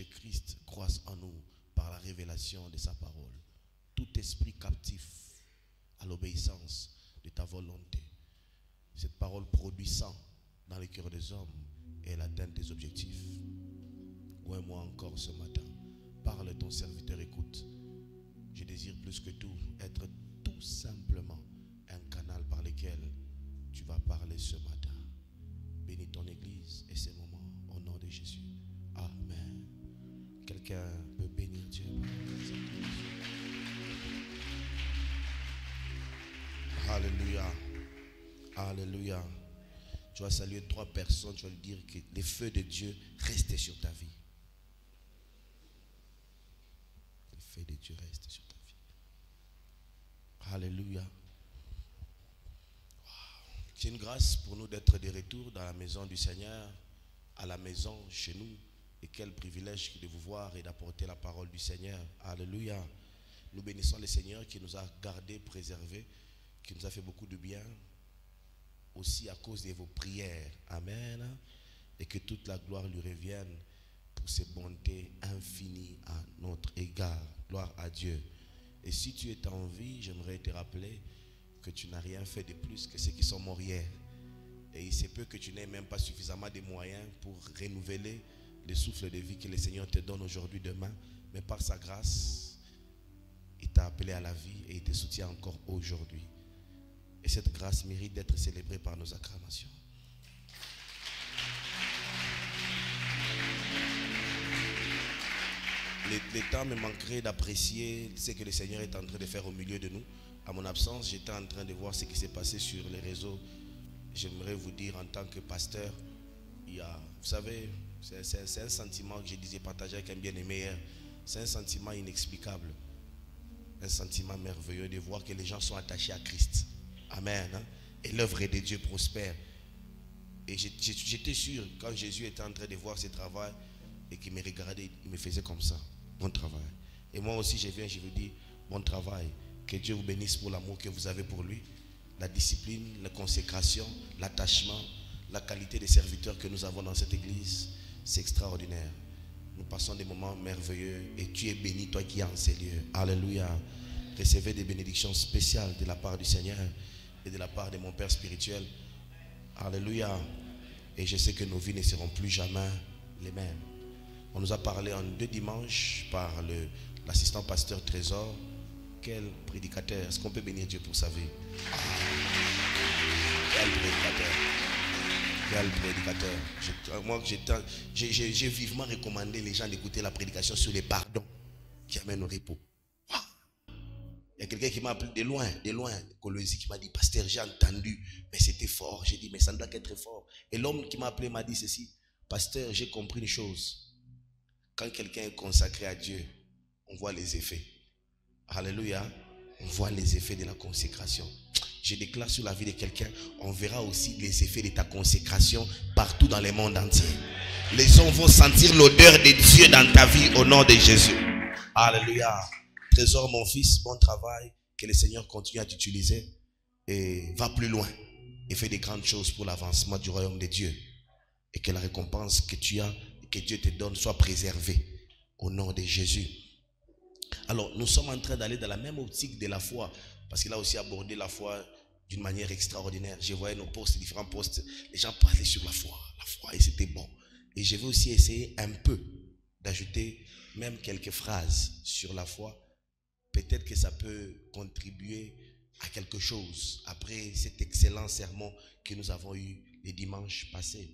que Christ croisse en nous par la révélation de sa parole. Tout esprit captif à l'obéissance de ta volonté. Cette parole produisant dans le cœur des hommes et l'atteinte des objectifs. Ouais-moi encore ce matin. Parle, ton serviteur écoute. Je désire plus que tout être tout simplement un canal par lequel tu vas parler ce matin. Bénis ton église et ses moments au nom de Jésus. Amen. Quelqu'un peut bénir Dieu. Alléluia. Alléluia. Tu vas saluer 3 personnes. Tu vas lui dire que les feux de Dieu restent sur ta vie. Les feux de Dieu restent sur ta vie. Alléluia. C'est une grâce pour nous d'être de retour dans la maison du Seigneur, à la maison, chez nous. Et quel privilège de vous voir et d'apporter la parole du Seigneur. Alléluia. Nous bénissons le Seigneur qui nous a gardés, préservés, qui nous a fait beaucoup de bien, aussi à cause de vos prières. Amen. Et que toute la gloire lui revienne pour ses bontés infinies à notre égard. Gloire à Dieu. Et si tu es en vie, j'aimerais te rappeler que tu n'as rien fait de plus que ceux qui sont morts hier. Et il se peut que tu n'aies même pas suffisamment de moyens pour renouveler le souffle de vie que le Seigneur te donne aujourd'hui, demain. Mais par sa grâce, il t'a appelé à la vie et il te soutient encore aujourd'hui. Et cette grâce mérite d'être célébrée par nos acclamations. Le temps me manquerait d'apprécier ce que le Seigneur est en train de faire au milieu de nous. À mon absence, j'étais en train de voir ce qui s'est passé sur les réseaux. J'aimerais vous dire en tant que pasteur, il y a, vous savez, c'est un sentiment que je disais partager avec un bien-aimé hier. C'est un sentiment inexplicable. Un sentiment merveilleux de voir que les gens sont attachés à Christ. Amen. Hein? Et l'œuvre de Dieu prospère. Et j'étais sûr, quand Jésus était en train de voir ce travail et qu'il me regardait, il me faisait comme ça. Bon travail. Et moi aussi, je viens, je vous dis, bon travail. Que Dieu vous bénisse pour l'amour que vous avez pour lui. La discipline, la consécration, l'attachement, la qualité des serviteurs que nous avons dans cette église. C'est extraordinaire. Nous passons des moments merveilleux et tu es béni, toi qui es en ces lieux. Alléluia. Recevez des bénédictions spéciales de la part du Seigneur et de la part de mon Père spirituel. Alléluia. Et je sais que nos vies ne seront plus jamais les mêmes. On nous a parlé en 2 dimanches par l'assistant pasteur Trésor. Quel prédicateur. Est-ce qu'on peut bénir Dieu pour sa vie? Quel prédicateur. Quel prédicateur. Moi, j'ai vivement recommandé les gens d'écouter la prédication sur les pardons qui amènent au repos. Il y a quelqu'un qui m'a appelé de loin, Colosie, qui m'a dit, pasteur, j'ai entendu, mais c'était fort. J'ai dit, mais ça ne doit qu'être fort. Et l'homme qui m'a appelé m'a dit ceci, pasteur, j'ai compris une chose. Quand quelqu'un est consacré à Dieu, on voit les effets. Alléluia. On voit les effets de la consécration. Je déclare sur la vie de quelqu'un, on verra aussi les effets de ta consécration partout dans le monde entier. Les gens vont sentir l'odeur de Dieu dans ta vie au nom de Jésus. Alléluia. Trésor, mon fils, bon travail. Que le Seigneur continue à t'utiliser et va plus loin et fais des grandes choses pour l'avancement du royaume de Dieu. Et que la récompense que tu as et que Dieu te donne soit préservée au nom de Jésus. Alors, nous sommes en train d'aller dans la même optique de la foi, parce qu'il a aussi abordé la foi d'une manière extraordinaire. Je voyais nos posts, différents posts, les gens parlaient sur la foi, et c'était bon. Et je vais aussi essayer un peu d'ajouter même quelques phrases sur la foi. Peut-être que ça peut contribuer à quelque chose après cet excellent sermon que nous avons eu les dimanches passés.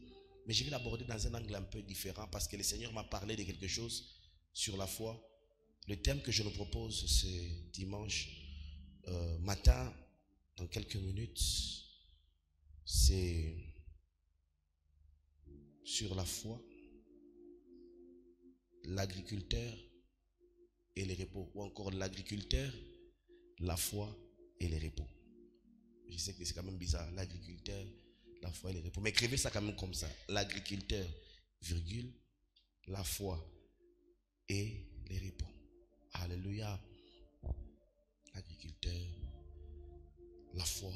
Mais je vais l'aborder dans un angle un peu différent, parce que le Seigneur m'a parlé de quelque chose sur la foi. Le thème que je nous propose ce dimanche matin, dans quelques minutes, c'est sur la foi, l'agriculteur et les repos. Ou encore l'agriculteur, la foi et les repos. Je sais que c'est quand même bizarre. L'agriculteur, la foi et les repos. Mais écrivez ça quand même comme ça. L'agriculteur, virgule, la foi et les repos. Alléluia. L'agriculteur, la foi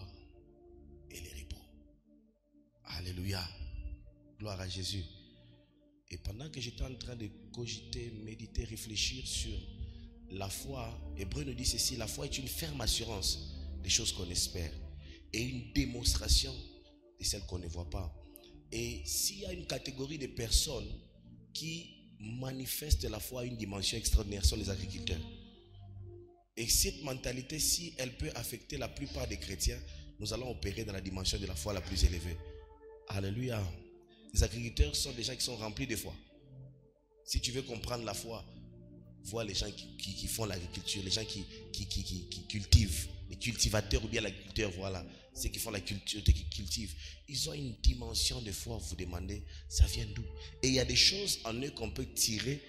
et les repos. Alléluia. Gloire à Jésus. Et pendant que j'étais en train de cogiter, méditer, réfléchir sur la foi, Hébreu nous dit ceci: la foi est une ferme assurance des choses qu'on espère et une démonstration de celles qu'on ne voit pas. Et s'il y a une catégorie de personnes qui manifestent la foi à une dimension extraordinaire, ce sont les agriculteurs. Et cette mentalité, si elle peut affecter la plupart des chrétiens, nous allons opérer dans la dimension de la foi la plus élevée. Alléluia. Les agriculteurs sont des gens qui sont remplis de foi. Si tu veux comprendre la foi, vois les gens qui font l'agriculture, les gens qui cultivent, les cultivateurs ou bien l'agriculteur, voilà, ceux qui font la culture, qui cultivent. Ils ont une dimension de foi, vous demandez, ça vient d'où? Et il y a des choses en eux qu'on peut tirer,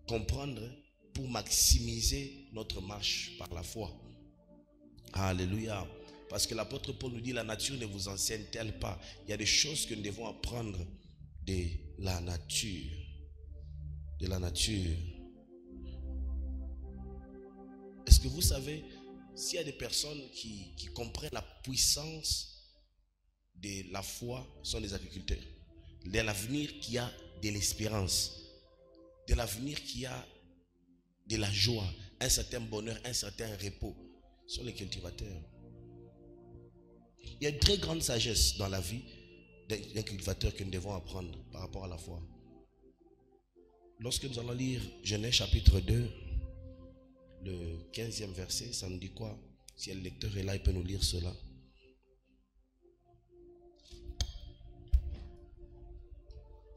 comprendre, pour maximiser notre marche par la foi. Alléluia. Parce que l'apôtre Paul nous dit, la nature ne vous enseigne-t-elle pas? Il y a des choses que nous devons apprendre de la nature. De la nature. Est-ce que vous savez, s'il y a des personnes qui comprennent la puissance de la foi, sont des agriculteurs. De l'avenir qui a de l'espérance. De l'avenir qui a de la joie, un certain bonheur, un certain repos, sont les cultivateurs. Il y a une très grande sagesse dans la vie d'un cultivateur que nous devons apprendre par rapport à la foi. Lorsque nous allons lire Genèse chapitre 2, le 15e verset, ça nous dit quoi? Si le lecteur est là, il peut nous lire cela.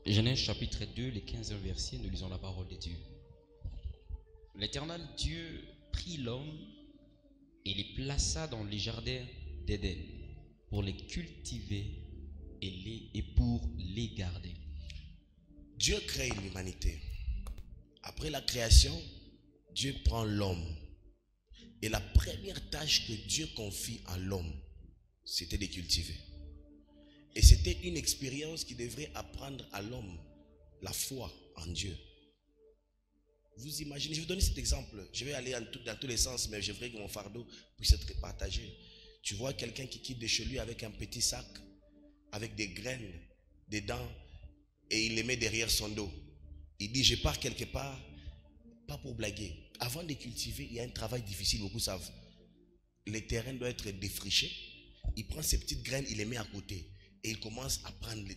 Genèse chapitre 2, le 15e verset, nous lisons la parole de Dieu. L'Éternel Dieu prit l'homme et les plaça dans les jardins d'Éden pour les cultiver et pour les garder. Dieu crée l'humanité. Après la création, Dieu prend l'homme. Et la première tâche que Dieu confie à l'homme, c'était de cultiver. Et c'était une expérience qui devrait apprendre à l'homme la foi en Dieu. Vous imaginez, je vais vous donner cet exemple. Je vais aller dans tous les sens, mais je voudrais que mon fardeau puisse être partagé. Tu vois quelqu'un qui quitte de chez lui avec un petit sac, avec des graines dedans, et il les met derrière son dos. Il dit, je pars quelque part, pas pour blaguer. Avant de cultiver, il y a un travail difficile, beaucoup savent. Le terrain doit être défriché. Il prend ses petites graines, il les met à côté. Et il commence à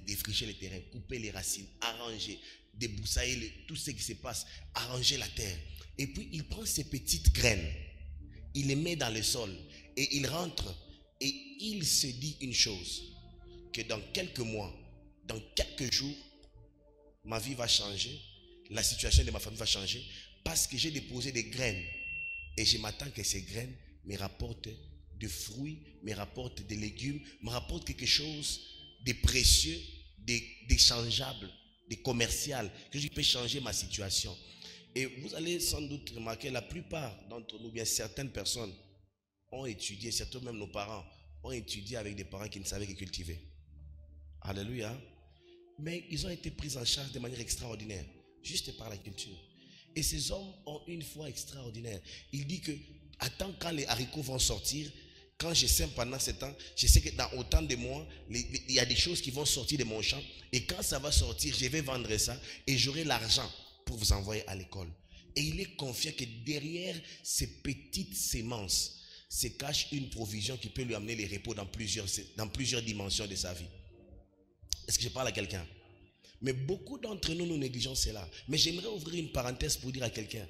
défricher le terrain, couper les racines, arranger, débroussailler tout ce qui se passe, arranger la terre. Et puis il prend ces petites graines, il les met dans le sol et il rentre et il se dit une chose, que dans quelques mois, dans quelques jours, ma vie va changer, la situation de ma famille va changer parce que j'ai déposé des graines et je m'attends que ces graines me rapportent de fruits, me rapportent des légumes, me rapportent quelque chose de précieux, d'échangeable, de commercial, que je peux changer ma situation. Et vous allez sans doute remarquer, la plupart d'entre nous, bien certaines personnes ont étudié, surtout même nos parents, ont étudié avec des parents qui ne savaient que cultiver. Alléluia. Mais ils ont été pris en charge de manière extraordinaire, juste par la culture. Et ces hommes ont une foi extraordinaire. Il dit que, attends quand les haricots vont sortir, quand je sème pendant ce temps, je sais que dans autant de mois, il y a des choses qui vont sortir de mon champ. Et quand ça va sortir, je vais vendre ça et j'aurai l'argent pour vous envoyer à l'école. Et il est confiant que derrière ces petites semences se cache une provision qui peut lui amener les repos dans plusieurs dimensions de sa vie. Est-ce que je parle à quelqu'un? Mais beaucoup d'entre nous, nous négligeons cela. Mais j'aimerais ouvrir une parenthèse pour dire à quelqu'un,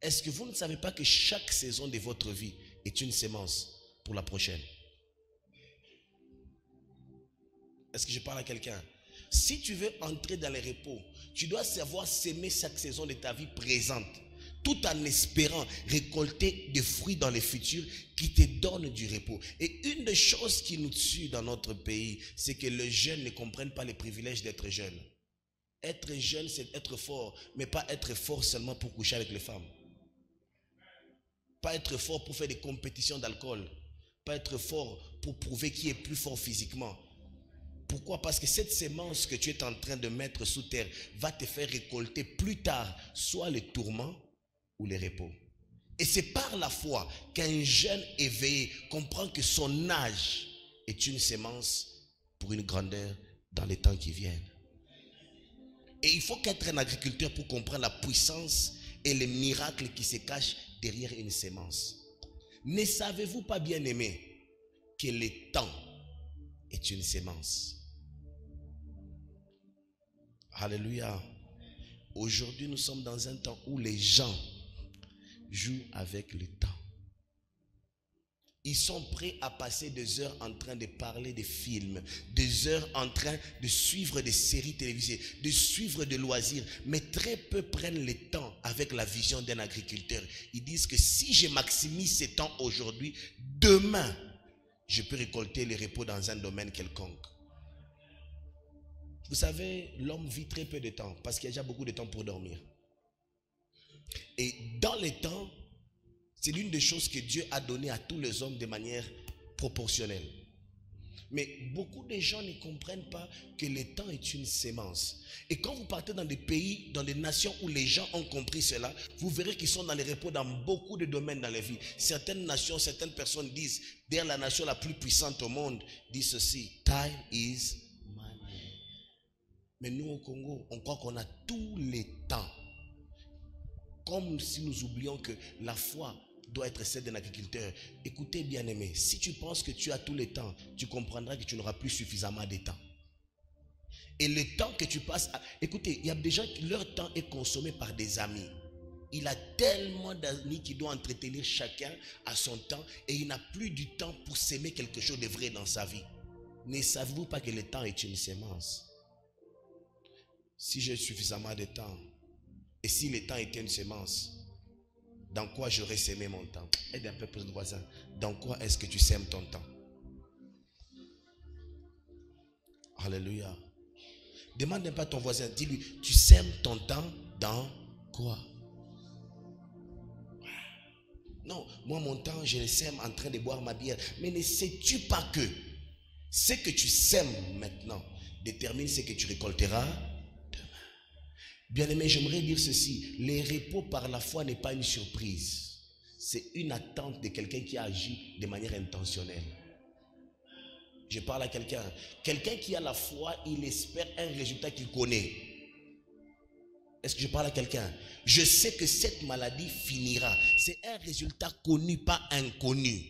est-ce que vous ne savez pas que chaque saison de votre vie est une sémence pour la prochaine? Est-ce que je parle à quelqu'un? Si tu veux entrer dans les repos, tu dois savoir s'aimer chaque saison de ta vie présente, tout en espérant récolter des fruits dans le futur qui te donnent du repos. Et une des choses qui nous tue dans notre pays, c'est que les jeunes ne comprennent pas les privilèges d'être jeunes. Être jeune, c'est être fort, mais pas être fort seulement pour coucher avec les femmes. Pas être fort pour faire des compétitions d'alcool. Pas être fort pour prouver qui est plus fort physiquement. Pourquoi? Parce que cette sémence que tu es en train de mettre sous terre va te faire récolter plus tard soit les tourments ou les repos. Et c'est par la foi qu'un jeune éveillé comprend que son âge est une sémence pour une grandeur dans les temps qui viennent. Et il faut qu'être un agriculteur pour comprendre la puissance et les miracles qui se cachent derrière une sémence. Ne savez-vous pas, bien-aimés, que le temps est une sémence? Alléluia. Aujourd'hui, nous sommes dans un temps où les gens jouent avec le temps. Ils sont prêts à passer des heures en train de parler de films, des heures en train de suivre des séries télévisées, de suivre des loisirs. Mais très peu prennent le temps avec la vision d'un agriculteur. Ils disent que si je maximise ce temps aujourd'hui, demain, je peux récolter le repos dans un domaine quelconque. Vous savez, l'homme vit très peu de temps parce qu'il y a déjà beaucoup de temps pour dormir. Et dans le temps, c'est l'une des choses que Dieu a donné à tous les hommes de manière proportionnelle. Mais beaucoup de gens ne comprennent pas que le temps est une sémence. Et quand vous partez dans des pays, dans des nations où les gens ont compris cela, vous verrez qu'ils sont dans les repos dans beaucoup de domaines dans la vie. Certaines nations, certaines personnes disent, d'ailleurs la nation la plus puissante au monde, dit ceci, time is money. Mais nous au Congo, on croit qu'on a tous les temps. Comme si nous oublions que la foi doit être celle d'un agriculteur. Écoutez, bien-aimé, si tu penses que tu as tous les temps, tu comprendras que tu n'auras plus suffisamment de temps. Et le temps que tu passes à... Écoutez, il y a des gens qui leur temps est consommé par des amis. Il a tellement d'amis qui doit entretenir chacun à son temps et il n'a plus du temps pour s'aimer quelque chose de vrai dans sa vie. Ne savez-vous pas que le temps est une sémence? Si j'ai suffisamment de temps, et si le temps était une sémence, dans quoi j'aurais sémé mon temps? Aide un peu plus le voisin. Dans quoi est-ce que tu sèmes ton temps? Alléluia. Demande un peu à ton voisin, dis-lui, tu sèmes ton temps dans quoi? Non, moi mon temps, je le sème en train de boire ma bière. Mais ne sais-tu pas que ce que tu sèmes maintenant détermine ce que tu récolteras? Bien-aimé, j'aimerais dire ceci. Les repos par la foi n'est pas une surprise. C'est une attente de quelqu'un qui a agi de manière intentionnelle. Je parle à quelqu'un. Quelqu'un qui a la foi, il espère un résultat qu'il connaît. Est-ce que je parle à quelqu'un? Je sais que cette maladie finira. C'est un résultat connu, pas inconnu.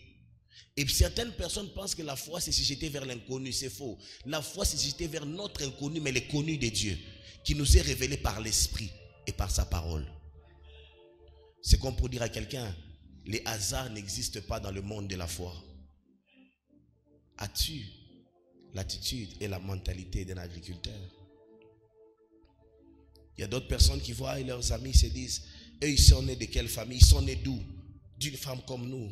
Et certaines personnes pensent que la foi, c'est se jeter vers l'inconnu. C'est faux. La foi, c'est se jeter vers notre inconnu, mais le connu de Dieu, qui nous est révélé par l'Esprit et par sa parole. C'est comme pour dire à quelqu'un, les hasards n'existent pas dans le monde de la foi. As-tu l'attitude et la mentalité d'un agriculteur? Il y a d'autres personnes qui voient leurs amis se disent, eux ils sont nés de quelle famille? Ils sont nés d'où? D'une femme comme nous.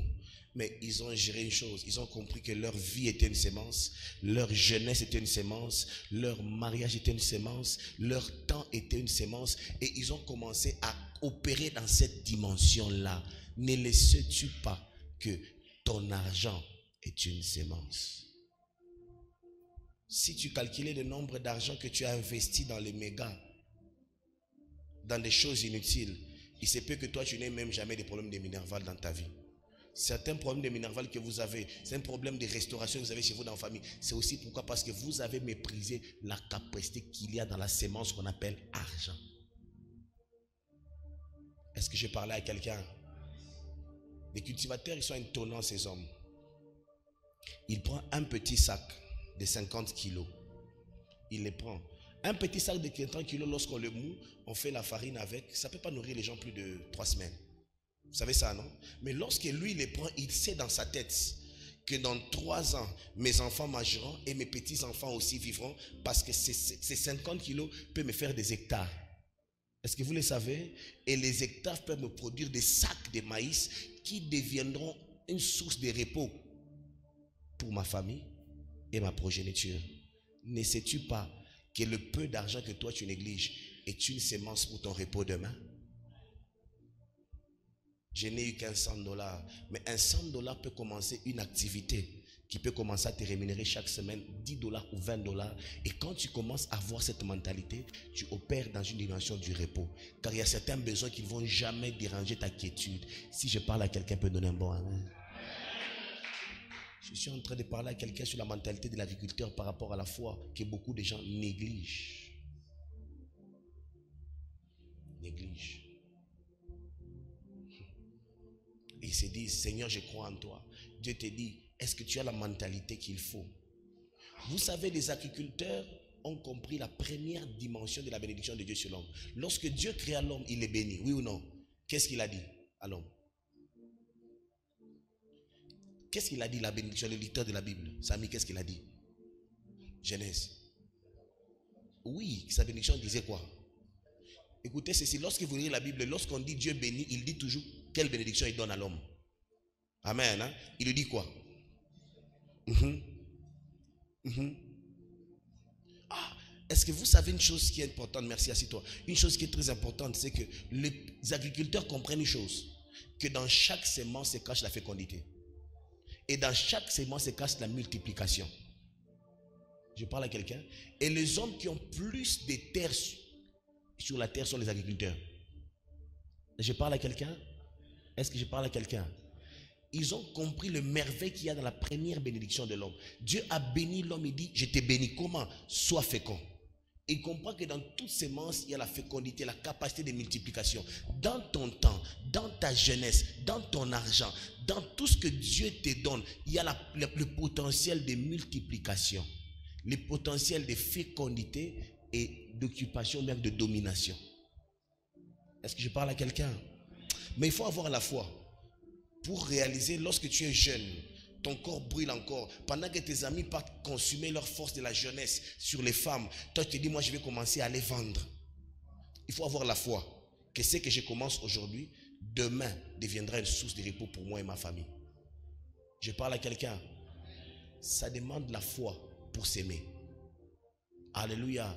Mais ils ont géré une chose, ils ont compris que leur vie était une sémence, leur jeunesse était une sémence, leur mariage était une sémence, leur temps était une sémence, et ils ont commencé à opérer dans cette dimension-là. Ne le sais-tu pas que ton argent est une sémence? Si tu calculais le nombre d'argent que tu as investi dans les mégas, dans des choses inutiles, il se peut que toi tu n'aies même jamais de problème de minerval dans ta vie. Certains problèmes de minerval que vous avez, c'est un problème de restauration que vous avez chez vous dans la famille. C'est aussi pourquoi? Parce que vous avez méprisé la capacité qu'il y a dans la sémence qu'on appelle argent. Est-ce que je parlais à quelqu'un? Les cultivateurs, ils sont étonnants, ces hommes. Il prend un petit sac de 50 kilos. Il les prend. Un petit sac de 50 kilos, lorsqu'on le moue, on fait la farine avec. Ça ne peut pas nourrir les gens plus de 3 semaines. Vous savez ça, non? Mais lorsque lui les prend, il sait dans sa tête que dans 3 ans, mes enfants mangeront et mes petits-enfants aussi vivront, parce que ces 50 kilos peuvent me faire des hectares. Est-ce que vous le savez? Et les hectares peuvent me produire des sacs de maïs qui deviendront une source de repos pour ma famille et ma progéniture. Ne sais-tu pas que le peu d'argent que toi tu négliges est une sémence pour ton repos demain? Je n'ai eu qu'un $100, mais un $100 peut commencer une activité qui peut commencer à te rémunérer chaque semaine $10 ou $20. Et quand tu commences à avoir cette mentalité, tu opères dans une dimension du repos. Car il y a certains besoins qui ne vont jamais déranger ta quiétude. Si je parle à quelqu'un, peut donner un bon amen. Je suis en train de parler à quelqu'un sur la mentalité de l'agriculteur par rapport à la foi que beaucoup de gens négligent. négligent. Et ils se disent, Seigneur, je crois en toi. Dieu te dit, est-ce que tu as la mentalité qu'il faut? Vous savez, les agriculteurs ont compris la première dimension de la bénédiction de Dieu sur l'homme. Lorsque Dieu créa l'homme, il est béni, oui ou non? Qu'est-ce qu'il a dit à l'homme? Qu'est-ce qu'il a dit, la bénédiction, le lecteur de la Bible? Samy, qu'est-ce qu'il a dit? Genèse. Oui, sa bénédiction disait quoi? Écoutez ceci, lorsque vous lisez la Bible, lorsqu'on dit Dieu bénit, il dit toujours quelle bénédiction il donne à l'homme. Amen. Hein? Il lui dit quoi? Ah, est-ce que vous savez une chose qui est importante? Merci, assis-toi. Une chose qui est très importante, c'est que les agriculteurs comprennent une chose, que dans chaque semence se cache la fécondité. Et dans chaque semence se cache la multiplication. Je parle à quelqu'un. Et les hommes qui ont plus de terres sur la terre sont les agriculteurs. Je parle à quelqu'un? Est-ce que je parle à quelqu'un? Ils ont compris le merveille qu'il y a dans la première bénédiction de l'homme. Dieu a béni l'homme et dit, je t'ai béni. Comment? Sois fécond. Il comprend que dans toute sémence, il y a la fécondité, la capacité de multiplication. Dans ton temps, dans ta jeunesse, dans ton argent, dans tout ce que Dieu te donne, il y a le potentiel de multiplication, le potentiel de fécondité et d'occupation, même de domination. Est-ce que je parle à quelqu'un? Mais il faut avoir la foi pour réaliser, lorsque tu es jeune, ton corps brûle encore. Pendant que tes amis partent consumer leur force de la jeunesse sur les femmes, toi tu te dis, moi je vais commencer à les vendre. Il faut avoir la foi que ce que je commence aujourd'hui, demain deviendra une source de repos pour moi et ma famille. Je parle à quelqu'un. Ça demande la foi pour s'aimer. Alléluia.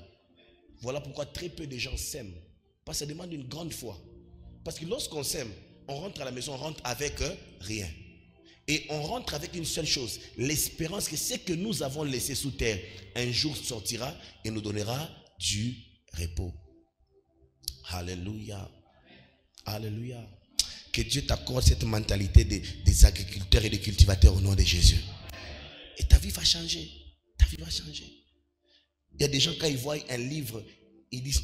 Voilà pourquoi très peu de gens s'aiment. Parce que ça demande une grande foi. Parce que lorsqu'on s'aime, on rentre à la maison, on rentre avec rien. Et on rentre avec une seule chose, l'espérance que ce que nous avons laissé sous terre, un jour sortira et nous donnera du repos. Alléluia. Alléluia. Que Dieu t'accorde cette mentalité des agriculteurs et des cultivateurs au nom de Jésus. Et ta vie va changer. Ta vie va changer. Il y a des gens, quand ils voient un livre, ils disent,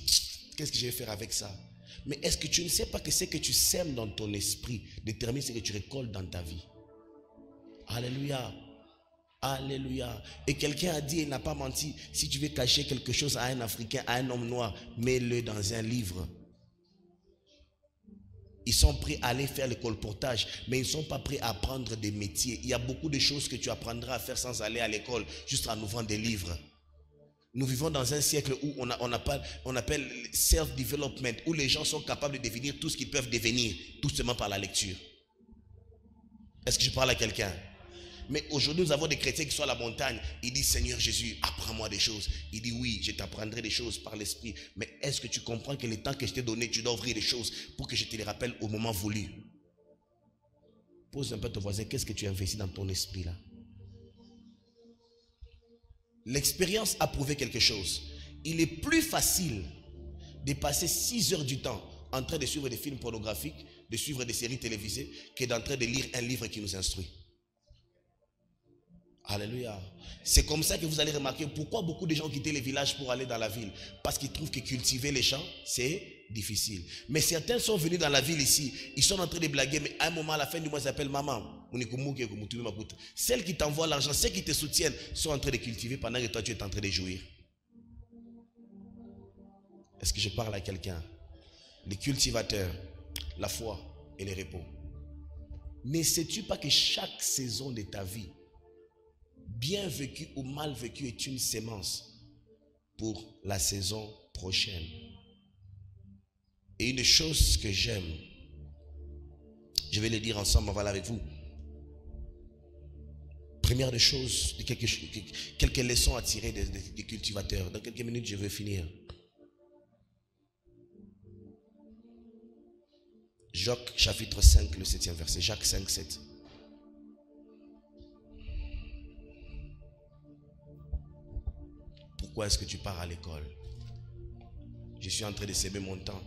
qu'est-ce que je vais faire avec ça? Mais est-ce que tu ne sais pas que ce que tu sèmes dans ton esprit détermine ce que tu récoltes dans ta vie? Alléluia. Alléluia. Et quelqu'un a dit, il n'a pas menti, si tu veux cacher quelque chose à un Africain, à un homme noir, mets-le dans un livre. Ils sont prêts à aller faire le colportage, mais ils ne sont pas prêts à apprendre des métiers. Il y a beaucoup de choses que tu apprendras à faire sans aller à l'école, juste en ouvrant des livres. Nous vivons dans un siècle où on appelle self-development, où les gens sont capables de devenir tout ce qu'ils peuvent devenir, tout simplement par la lecture. Est-ce que je parle à quelqu'un? Mais aujourd'hui, nous avons des chrétiens qui sont à la montagne. Ils disent, Seigneur Jésus, apprends-moi des choses. Il dit, oui, je t'apprendrai des choses par l'esprit. Mais est-ce que tu comprends que le temps que je t'ai donné, tu dois ouvrir des choses pour que je te les rappelle au moment voulu? Pose un peu à ton voisin, qu'est-ce que tu investis dans ton esprit là? L'expérience a prouvé quelque chose. Il est plus facile de passer 6 heures du temps en train de suivre des films pornographiques, de suivre des séries télévisées, que d'en train de lire un livre qui nous instruit. Alléluia. C'est comme ça que vous allez remarquer pourquoi beaucoup de gens ont quitté les villages pour aller dans la ville. Parce qu'ils trouvent que cultiver les champs, c'est difficile. Mais certains sont venus dans la ville ici, ils sont en train de blaguer, mais à un moment, à la fin du mois, ils s'appellent maman. Celles qui t'envoient l'argent, celles qui te soutiennent, sont en train de cultiver pendant que toi, tu es en train de jouir. Est-ce que je parle à quelqu'un? Les cultivateurs, la foi et le repos. Ne sais-tu pas que chaque saison de ta vie, bien vécue ou mal vécue, est une sémence pour la saison prochaine? Et une chose que j'aime, je vais le dire ensemble, on va aller avec vous. Première des choses, quelques leçons à tirer des cultivateurs. Dans quelques minutes, je vais finir. Jacques chapitre 5, le 7e verset. Jacques 5, 7. Pourquoi est-ce que tu pars à l'école? Je suis en train de s'aimer mon temps.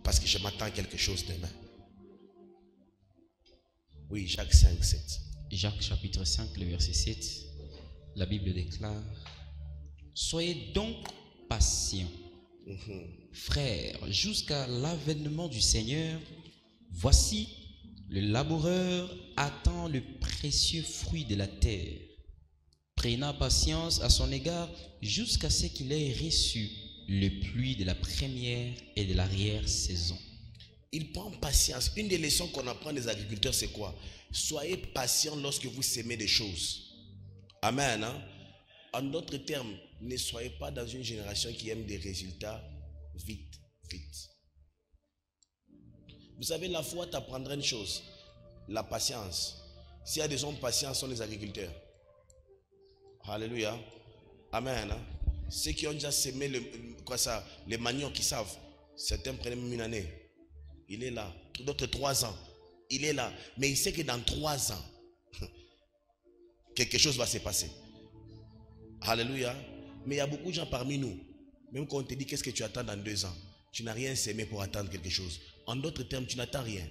Parce que je m'attends à quelque chose demain. Oui, Jacques 5, 7. Jacques chapitre 5, le verset 7. La Bible déclare: soyez donc patients Frères, jusqu'à l'avènement du Seigneur, voici, le laboureur attend le précieux fruit de la terre, prenant patience à son égard jusqu'à ce qu'il ait reçu le pluie de la première et de l'arrière-saison. Il prend patience. Une des leçons qu'on apprend des agriculteurs, c'est quoi? Soyez patient lorsque vous sémez des choses. Amen. Hein? En d'autres termes, ne soyez pas dans une génération qui aime des résultats vite, vite. Vous savez, la foi t'apprendra une chose, la patience. S'il y a des hommes patients, ce sont les agriculteurs. Alléluia. Amen. Hein? Ceux qui ont déjà sémé les maniocs qui savent, certains prennent même une année. Il est là. D'autres 3 ans. Il est là. Mais il sait que dans 3 ans, quelque chose va se passer. Alléluia. Mais il y a beaucoup de gens parmi nous. Même quand on te dit qu'est-ce que tu attends dans 2 ans, tu n'as rien sémé pour attendre quelque chose. En d'autres termes, tu n'attends rien.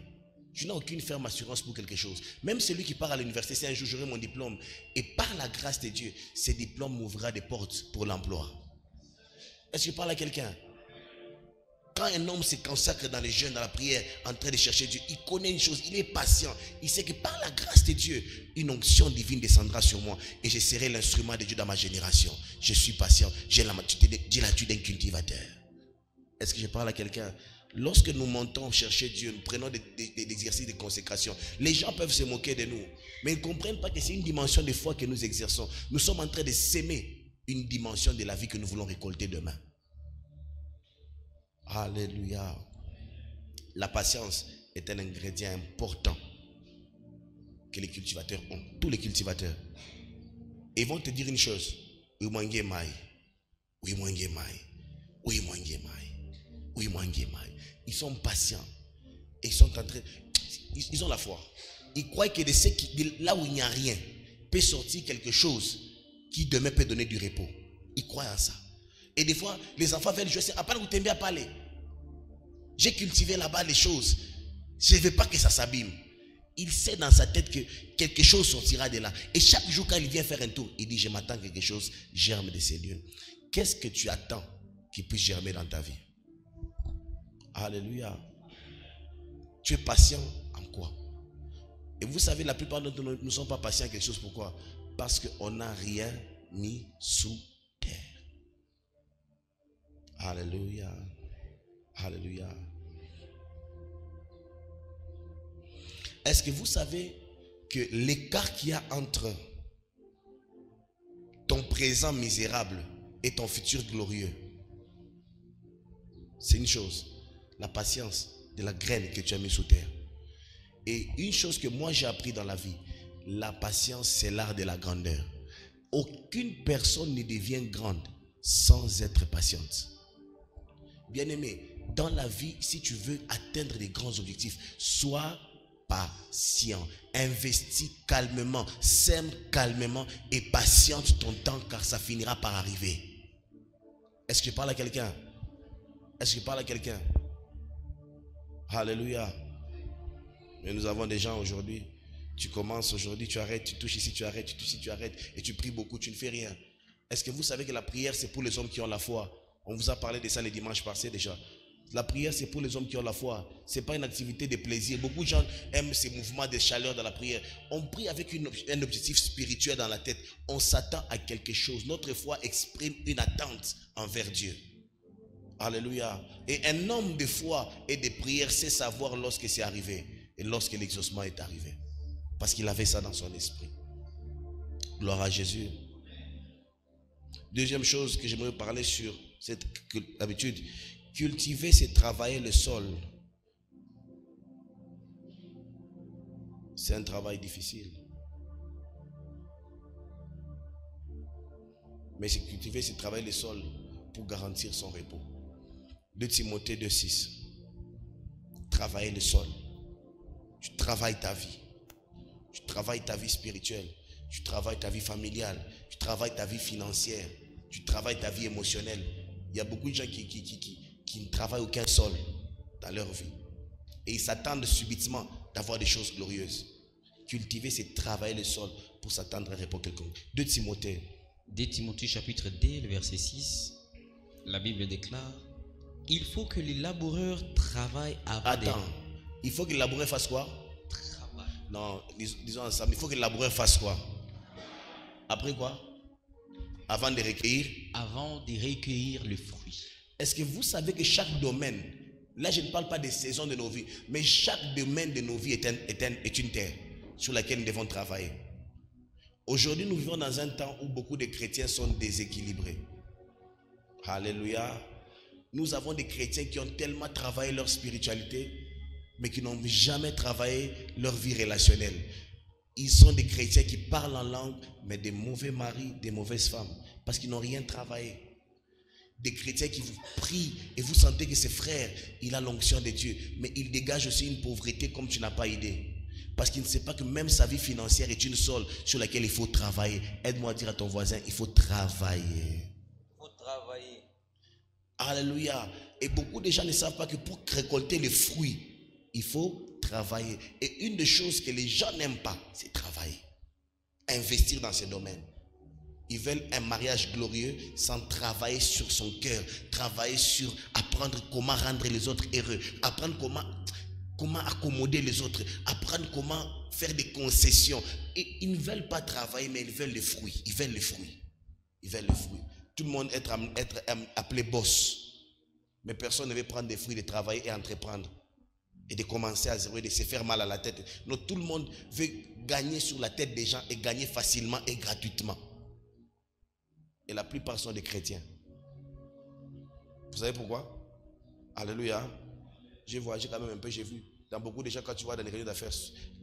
Tu n'as aucune ferme assurance pour quelque chose. Même celui qui part à l'université, c'est un jour j'aurai mon diplôme. Et par la grâce de Dieu, ce diplôme m'ouvrira des portes pour l'emploi. Est-ce que je parle à quelqu'un? Quand un homme se consacre dans les jeûnes, dans la prière, en train de chercher Dieu, il connaît une chose, il est patient. Il sait que par la grâce de Dieu, une onction divine descendra sur moi et je serai l'instrument de Dieu dans ma génération. Je suis patient, j'ai l'attitude d'un cultivateur. Est-ce que je parle à quelqu'un? Lorsque nous montons chercher Dieu, nous prenons des exercices de consécration. Les gens peuvent se moquer de nous, mais ils ne comprennent pas que c'est une dimension de foi que nous exerçons. Nous sommes en train de s'aimer une dimension de la vie que nous voulons récolter demain. Alléluia. La patience est un ingrédient important que les cultivateurs ont. Tous les cultivateurs. Et ils vont te dire une chose. Ils sont patients. Et ils sont en train. Ils ont la foi. Ils croient que de là où il n'y a rien, peut sortir quelque chose qui demain peut donner du repos. Ils croient en ça. Et des fois, les enfants veulent jouer. Après, vous t'aimez à parler. J'ai cultivé là-bas les choses. Je ne veux pas que ça s'abîme. Il sait dans sa tête que quelque chose sortira de là. Et chaque jour, quand il vient faire un tour, il dit, je m'attends que quelque chose germe de ces lieux. Qu'est-ce que tu attends qui puisse germer dans ta vie? Alléluia. Tu es patient en quoi? Et vous savez, la plupart d'entre nous ne sommes pas patients en quelque chose. Pourquoi? Parce qu'on n'a rien mis sous terre. Alléluia. Alléluia. Est-ce que vous savez que l'écart qu'il y a entre ton présent misérable et ton futur glorieux, c'est une chose, la patience de la graine que tu as mis sous terre. Et une chose que moi j'ai appris dans la vie, la patience c'est l'art de la grandeur. Aucune personne ne devient grande sans être patiente. Bien-aimé, dans la vie, si tu veux atteindre des grands objectifs, sois patient, investis calmement, sème calmement et patiente ton temps car ça finira par arriver. Est-ce que je parle à quelqu'un? Est-ce que je parle à quelqu'un? Alléluia. Mais nous avons des gens aujourd'hui, tu commences aujourd'hui, tu arrêtes, tu touches ici, tu arrêtes, tu touches ici, tu arrêtes et tu pries beaucoup, tu ne fais rien. Est-ce que vous savez que la prière c'est pour les hommes qui ont la foi? On vous a parlé de ça les dimanches passés déjà. La prière, c'est pour les hommes qui ont la foi. Ce n'est pas une activité de plaisir. Beaucoup de gens aiment ces mouvements de chaleur dans la prière. On prie avec un objectif spirituel dans la tête. On s'attend à quelque chose. Notre foi exprime une attente envers Dieu. Alléluia. Et un homme de foi et de prière sait savoir lorsque c'est arrivé et lorsque l'exaucement est arrivé. Parce qu'il avait ça dans son esprit. Gloire à Jésus. Deuxième chose que j'aimerais parler sur cette habitude. Cultiver, c'est travailler le sol. C'est un travail difficile. Mais c'est cultiver, c'est travailler le sol pour garantir son repos. 2 Timothée 2,6. Travailler le sol. Tu travailles ta vie. Tu travailles ta vie spirituelle. Tu travailles ta vie familiale. Tu travailles ta vie financière. Tu travailles ta vie émotionnelle. Il y a beaucoup de gens qui ne travaillent aucun sol dans leur vie. Et ils s'attendent subitement d'avoir des choses glorieuses. Cultiver, c'est travailler le sol pour s'attendre à un repos quelconque. 2 Timothée. 2 Timothée chapitre 2, le verset 6. La Bible déclare: Il faut que les laboureurs travaillent avant. Attends, il faut que le laboureur fasse quoi? Travail. Non, disons ensemble, il faut que le laboureur fasse quoi? Après quoi? Avant de recueillir? Avant de recueillir le fruit. Est-ce que vous savez que chaque domaine, là je ne parle pas des saisons de nos vies, mais chaque domaine de nos vies est une terre sur laquelle nous devons travailler. Aujourd'hui, nous vivons dans un temps où beaucoup de chrétiens sont déséquilibrés. Alléluia. Nous avons des chrétiens qui ont tellement travaillé leur spiritualité, mais qui n'ont jamais travaillé leur vie relationnelle. Ils sont des chrétiens qui parlent en langue, mais des mauvais maris, des mauvaises femmes, parce qu'ils n'ont rien travaillé. Des chrétiens qui vous prient et vous sentez que ce frère, il a l'onction de Dieu, mais il dégage aussi une pauvreté comme tu n'as pas idée. Parce qu'il ne sait pas que même sa vie financière est une sole sur laquelle il faut travailler. Aide-moi à dire à ton voisin, il faut travailler. Il faut travailler. Alléluia. Et beaucoup de gens ne savent pas que pour récolter les fruits, il faut travailler. Et une des choses que les gens n'aiment pas, c'est travailler. Investir dans ces domaines. Ils veulent un mariage glorieux sans travailler sur son cœur. Travailler sur apprendre comment rendre les autres heureux. Apprendre comment accommoder les autres. Apprendre comment faire des concessions. Et ils ne veulent pas travailler, mais ils veulent les fruits. Ils veulent les fruits. Ils veulent les fruits. Tout le monde être appelé boss. Mais personne ne veut prendre des fruits de travailler et entreprendre. Et de commencer à zéro et de se faire mal à la tête. Non, tout le monde veut gagner sur la tête des gens et gagner facilement et gratuitement. Et la plupart sont des chrétiens. Vous savez pourquoi? Alléluia. J'ai voyagé quand même un peu, j'ai vu. Dans beaucoup de gens, quand tu vois dans les réunions d'affaires,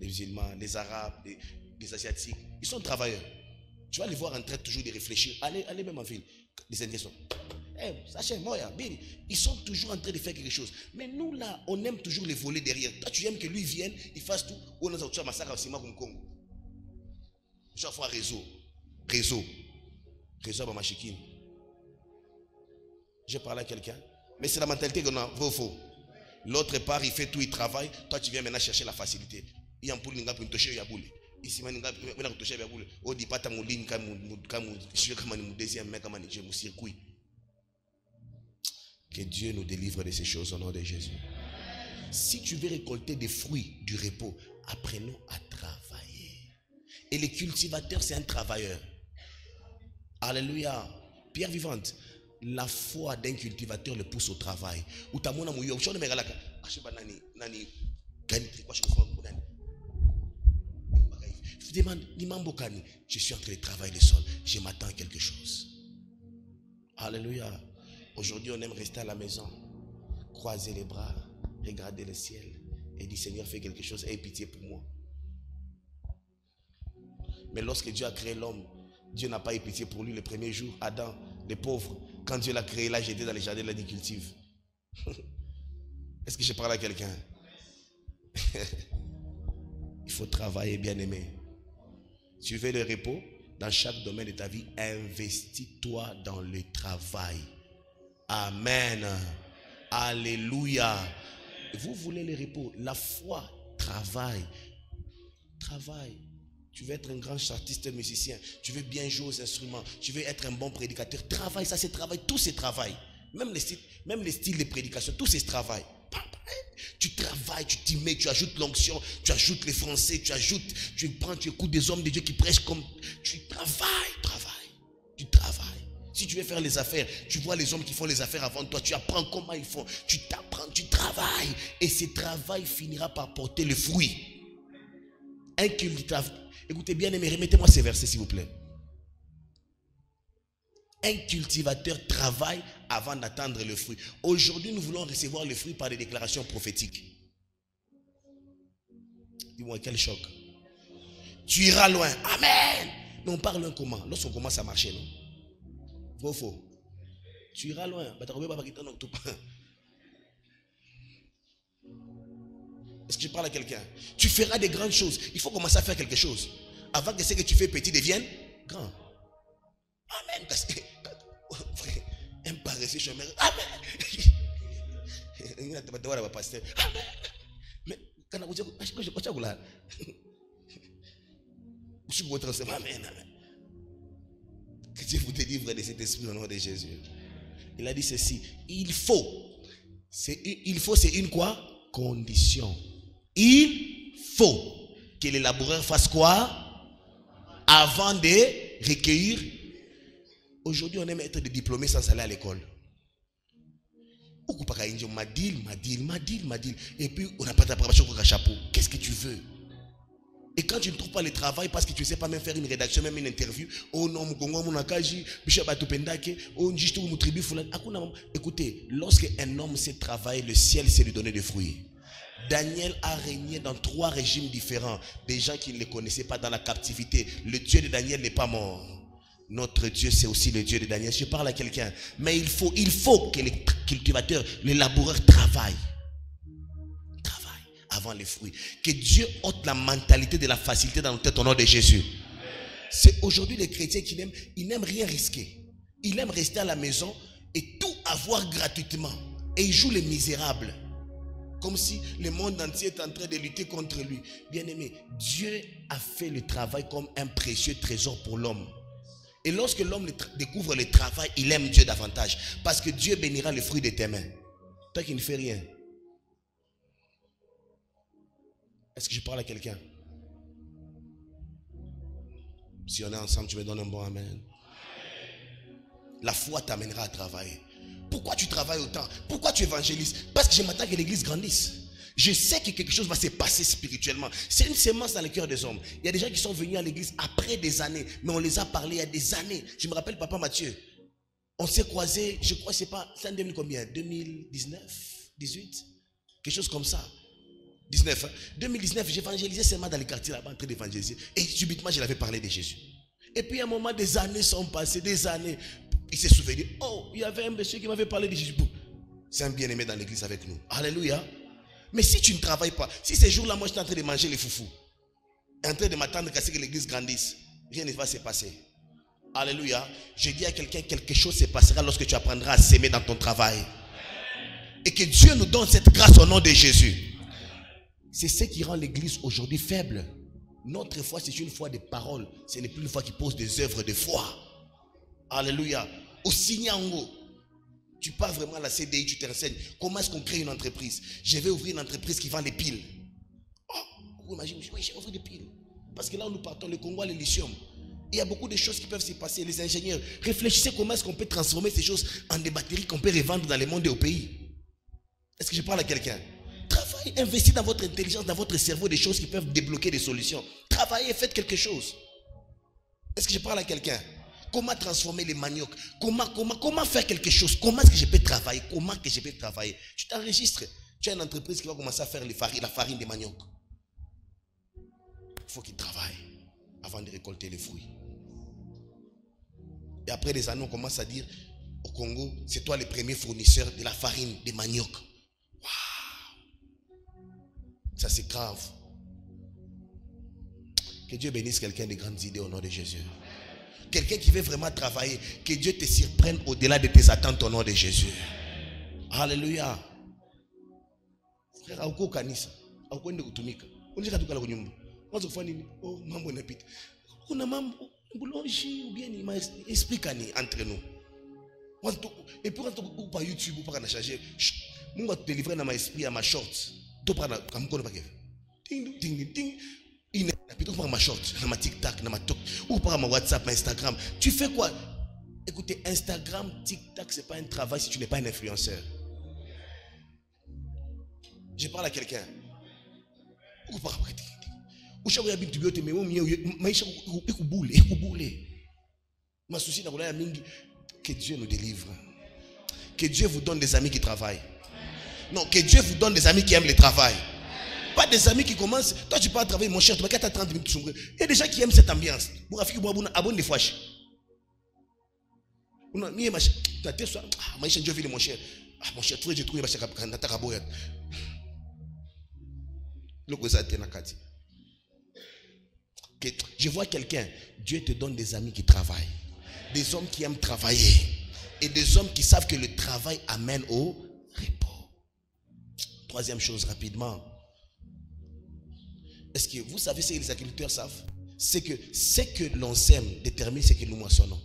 les musulmans, les arabes, les asiatiques, ils sont travailleurs. Tu vas les voir en train toujours de réfléchir. Allez même en ville. Les Indiens sont. Sachez, moi, ils sont toujours en train de faire quelque chose. Mais nous là, on aime toujours les voler derrière. Toi, tu aimes que lui vienne, il fasse tout. On a un massacre aussi, comme Congo. Chaque fois réseau à Machikine. J'ai parlé à quelqu'un. Mais c'est la mentalité qu'on a, vrai ou faux. L'autre part, il fait tout, il travaille. Toi, tu viens maintenant chercher la facilité. Il y a un poule, il y a un toucher, il y a un boule. Ici, il y a un toucher, il y a un boule. On dit pas ta mouline, comme mon deuxième mec, comme mon circuit. Que Dieu nous délivre de ces choses au nom de Jésus. Si tu veux récolter des fruits du repos, apprenons à travailler. Et le cultivateur, c'est un travailleur. Alléluia. Pierre vivante. La foi d'un cultivateur le pousse au travail. Je demande, je suis en train de travailler le sol. Je m'attends à quelque chose. Alléluia. Aujourd'hui, on aime rester à la maison, croiser les bras, regarder le ciel et dire Seigneur, fais quelque chose, aie pitié pour moi. Mais lorsque Dieu a créé l'homme, Dieu n'a pas eu pitié pour lui le premier jour. Adam, le pauvre, quand Dieu l'a créé, là, j'étais dans les jardins, là, il cultive. Est-ce que je parle à quelqu'un? Il faut travailler, bien aimé. Tu veux le repos? Dans chaque domaine de ta vie, investis-toi dans le travail. Amen. Alléluia. Vous voulez le repos? La foi, travaille. Travaille. Tu veux être un grand artiste musicien. Tu veux bien jouer aux instruments. Tu veux être un bon prédicateur. Travaille, ça c'est travail. Tout c'est travail. Même les styles de prédication, tout c'est travail. Tu travailles, tu t'y mets, tu ajoutes l'onction, tu ajoutes les français, tu écoutes des hommes de Dieu qui prêchent comme. Tu travailles. Tu travailles. Si tu veux faire les affaires, tu vois les hommes qui font les affaires avant toi, tu apprends comment ils font, tu t'apprends, tu travailles. Et ce travail finira par porter le fruit. Un cultivateur, écoutez bien aimé, remettez-moi ces versets s'il vous plaît. Un cultivateur travaille avant d'attendre le fruit. Aujourd'hui, nous voulons recevoir le fruit par des déclarations prophétiques. Dis-moi, quel choc. Tu iras loin. Amen. Mais on parle loin comment? Lorsqu'on commence à marcher, non? Vrai ou faux? Tu iras loin. Est-ce que je parle à quelqu'un? Tu feras des grandes choses. Il faut commencer à faire quelque chose avant que ce que tu fais petit devienne grand. Amen. Un paresseux chemin. Amen. Mais quand on Amen. Que Dieu vous délivre de cet esprit au nom de Jésus. Il a dit ceci. Il faut Il faut, c'est une quoi? Condition. Il faut que les laboureurs fassent quoi? Avant de recueillir. Aujourd'hui, on aime être des diplômés sans aller à l'école. Madil. Et puis, on n'a pas d'approbation pour un chapeau. Qu'est-ce que tu veux? Et quand tu ne trouves pas le travail parce que tu ne sais pas même faire une rédaction, même une interview, oh non, écoutez, lorsque un homme sait travailler, le ciel sait lui donner des fruits. Daniel a régné dans 3 régimes différents. Des gens qui ne le connaissaient pas dans la captivité. Le Dieu de Daniel n'est pas mort. Notre Dieu, c'est aussi le Dieu de Daniel. Je parle à quelqu'un. Mais il faut que les cultivateurs, les laboureurs travaillent. Avant les fruits. Que Dieu ôte la mentalité de la facilité dans nos têtes au nom de Jésus. C'est aujourd'hui les chrétiens qui n'aiment rien risquer. Ils aiment rester à la maison et tout avoir gratuitement. Et ils jouent les misérables. Comme si le monde entier est en train de lutter contre lui. Bien-aimé, Dieu a fait le travail comme un précieux trésor pour l'homme. Et lorsque l'homme découvre le travail, il aime Dieu davantage. Parce que Dieu bénira le fruit de tes mains. Toi qui ne fais rien. Est-ce que je parle à quelqu'un? Si on est ensemble, tu me donnes un bon amen. La foi t'amènera à travailler. Pourquoi tu travailles autant? Pourquoi tu évangélises? Parce que je m'attends que l'église grandisse. Je sais que quelque chose va se passer spirituellement. C'est une sémence dans le cœur des hommes. Il y a des gens qui sont venus à l'église après des années, mais on les a parlé il y a des années. Je me rappelle Papa Mathieu. On s'est croisés, je crois, c'est en 2000 combien? 2019, 18, quelque chose comme ça. 19, hein? 2019, j'évangélisais seulement dans les quartiers là-bas en train d'évangéliser. Et subitement, je l'avais parlé de Jésus. Et puis à un moment, des années sont passées, des années. Il s'est souvenu, oh, il y avait un monsieur qui m'avait parlé de Jésus. C'est un bien-aimé dans l'église avec nous. Alléluia. Mais si tu ne travailles pas, si ces jours-là, moi, je suis en train de manger les foufous, en train de m'attendre qu'à ce que l'église grandisse, rien ne va se passer. Alléluia. Je dis à quelqu'un, quelque chose se passera lorsque tu apprendras à s'aimer dans ton travail. Et que Dieu nous donne cette grâce au nom de Jésus. C'est ce qui rend l'église aujourd'hui faible. Notre foi, c'est une foi de parole. Ce n'est plus une foi qui pose des œuvres de foi. Alléluia. Au Signango, tu pars vraiment à la CDI, tu te renseignes. Comment est-ce qu'on crée une entreprise? Je vais ouvrir une entreprise qui vend des piles. Oh, vous imaginez, oui, j'ai ouvert des piles. Parce que là où nous partons, le Congo, le lithium. Il y a beaucoup de choses qui peuvent se passer. Les ingénieurs, réfléchissez comment est-ce qu'on peut transformer ces choses en des batteries qu'on peut revendre dans le monde et au pays. Est-ce que je parle à quelqu'un? Travaillez, investissez dans votre intelligence, dans votre cerveau, des choses qui peuvent débloquer des solutions. Travaillez, faites quelque chose. Est-ce que je parle à quelqu'un? Comment transformer les maniocs? Comment faire quelque chose? Comment est-ce que je peux travailler? Comment que je peux travailler? Tu t'enregistres. Tu as une entreprise qui va commencer à faire la farine des maniocs. Il faut qu'il travaille avant de récolter les fruits. Et après des années, on commence à dire au Congo, c'est toi le premier fournisseur de la farine des maniocs. Ça c'est grave. Que Dieu bénisse quelqu'un de grandes idées au nom de Jésus. Quelqu'un qui veut vraiment travailler, que Dieu te surprenne au-delà de tes attentes au nom de Jésus. Alléluia. Frère, auko kanisa, auko ende kutumika. Unjika tukala kunyumba. Mwanzo kufanya nini? Oh, mambo yanapita. Kuna mambo boulongi ou bien ni explique entre nous. Et puis quand on pa YouTube ou pas na charger, Mungu va te délivrer dans ma esprit à ma short. Tu prends comme quoi ne pas que ding ding ding il n'est pas plutôt ma short dans ma TikTok dans ma TikTok ou par ma WhatsApp ma Instagram. Tu fais quoi? Écoutez, Instagram, TikTok, c'est pas un travail si tu n'es pas un influenceur. Je parle à quelqu'un. Ou par ou chaque fois tu veux te mais maisha ikubule ma souci na kolaya mingi. Que Dieu nous délivre. Que Dieu vous donne des amis qui travaillent. Non, que Dieu vous donne des amis qui aiment le travail. Pas des amis qui commencent. Toi, tu peux travailler, mon cher. Tu vas 30 minutes. Il y a des gens qui aiment cette ambiance. Pour Afrique, abonne des fois. Mon cher, tu j'ai trouvé je vois quelqu'un. Dieu te donne des amis qui travaillent. Des hommes qui aiment travailler. Et des hommes qui savent que le travail amène au repos. Troisième chose, rapidement. Est-ce que vous savez ce que les agriculteurs savent? C'est que ce que l'on sème détermine ce que nous moissonnons.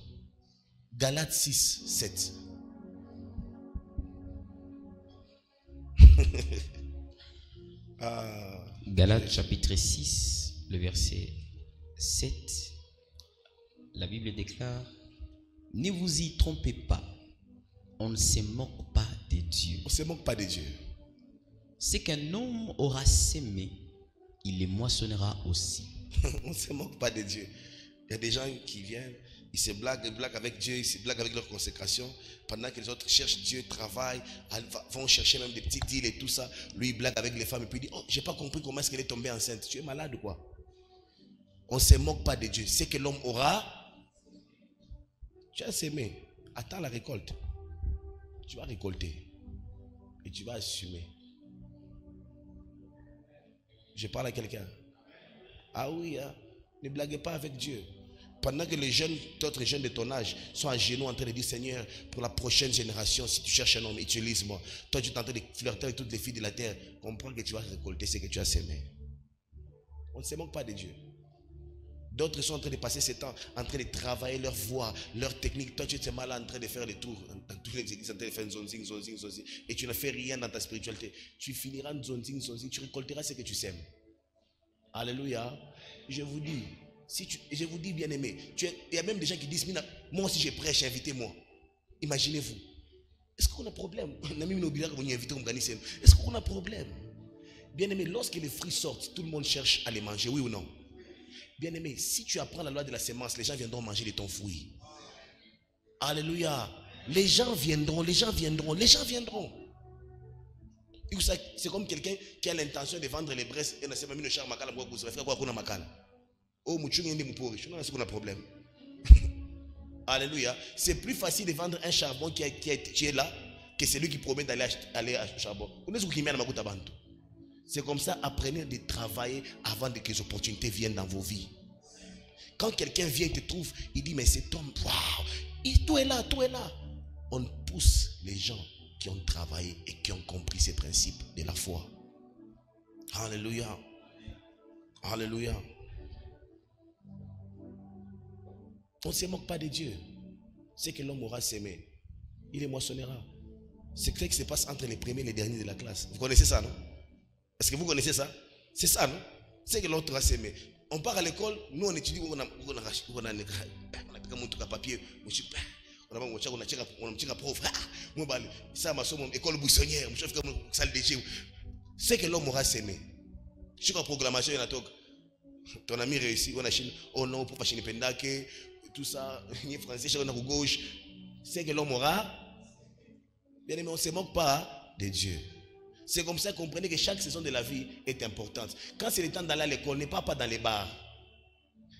Galates 6, 7. Galates chapitre 6, le verset 7. La Bible déclare: ne vous y trompez pas, on ne se moque pas de Dieu. On ne se moque pas de Dieu. Ce qu'un homme aura sémé, il les moissonnera aussi. On ne se moque pas de Dieu. Il y a des gens qui viennent, ils se blaguent avec Dieu, ils se blaguent avec leur consécration. Pendant que les autres cherchent Dieu, travaillent, vont chercher même des petits deals et tout ça. Lui, il blague avec les femmes et puis il dit: oh, j'ai pas compris comment est-ce qu'elle est tombée enceinte. Tu es malade ou quoi? On ne se moque pas de Dieu. Ce que l'homme aura, tu as sémé. Attends la récolte. Tu vas récolter. Et tu vas assumer. Je parle à quelqu'un. Ah oui, hein? Ne blaguez pas avec Dieu. Pendant que les jeunes, d'autres jeunes de ton âge sont à genoux en train de dire: Seigneur, pour la prochaine génération, si tu cherches un homme, utilise-moi. Toi, tu es en train de flirter avec toutes les filles de la terre. Comprends que tu vas récolter ce que tu as sémé. On ne se moque pas de Dieu. D'autres sont en train de passer ce temps, en train de travailler leur voix, leur technique. Toi, tu es mal en train de faire les tours dans toutes les églises, en train de faire zonzing, zonzing, zonzing. Et tu ne fais rien dans ta spiritualité. Tu finiras en zonzing, zonzing. Tu récolteras ce que tu sèmes. Alléluia. Je vous dis, je vous dis, bien aimé, il y a même des gens qui disent: moi aussi je prêche, invitez-moi. Imaginez-vous. Est-ce qu'on a problème? Est-ce qu'on a problème? Bien aimé, lorsque les fruits sortent, tout le monde cherche à les manger, oui ou non? Bien aimé, si tu apprends la loi de la sémence, les gens viendront manger de ton fruit. Alléluia. Les gens viendront, les gens viendront, les gens viendront. C'est comme quelqu'un qui a l'intention de vendre les braises et ne sait pas mis le char makala pour vous faire quoi makala. Oh, mouchungi ndi mupori, je n'ai pas de problème. Alléluia. C'est plus facile de vendre un charbon qui est là que celui qui promet d'aller au charbon. C'est comme ça, apprenez de travailler avant que les opportunités viennent dans vos vies. Quand quelqu'un vient et te trouve, il dit: mais cet homme, waouh, tout est là, tout est là. On pousse les gens qui ont travaillé et qui ont compris ces principes de la foi. Alléluia. Alléluia. On ne se moque pas de Dieu. C'est que l'homme aura sémé, il les moissonnera. C'est ce qui se passe entre les premiers et les derniers de la classe. Vous connaissez ça, non? Est-ce que vous connaissez ça? C'est ça, non? C'est que l'autre a sémé. On part à l'école, nous on étudie, on a papier, on a prof. Ça m'a sauvé école buissonnière, salle de jeu. C'est que l'homme aura sémé. Je suis en programmation, il y a ton ami réussit, on a Chine, oh non, pour pas Chine Pendake, tout ça, ni français, on a gauche. C'est que l'homme aura. Bien aimé, on ne se moque pas de Dieu. C'est comme ça, comprenez que chaque saison de la vie est importante. Quand c'est le temps d'aller à l'école, ne pars pas dans les bars.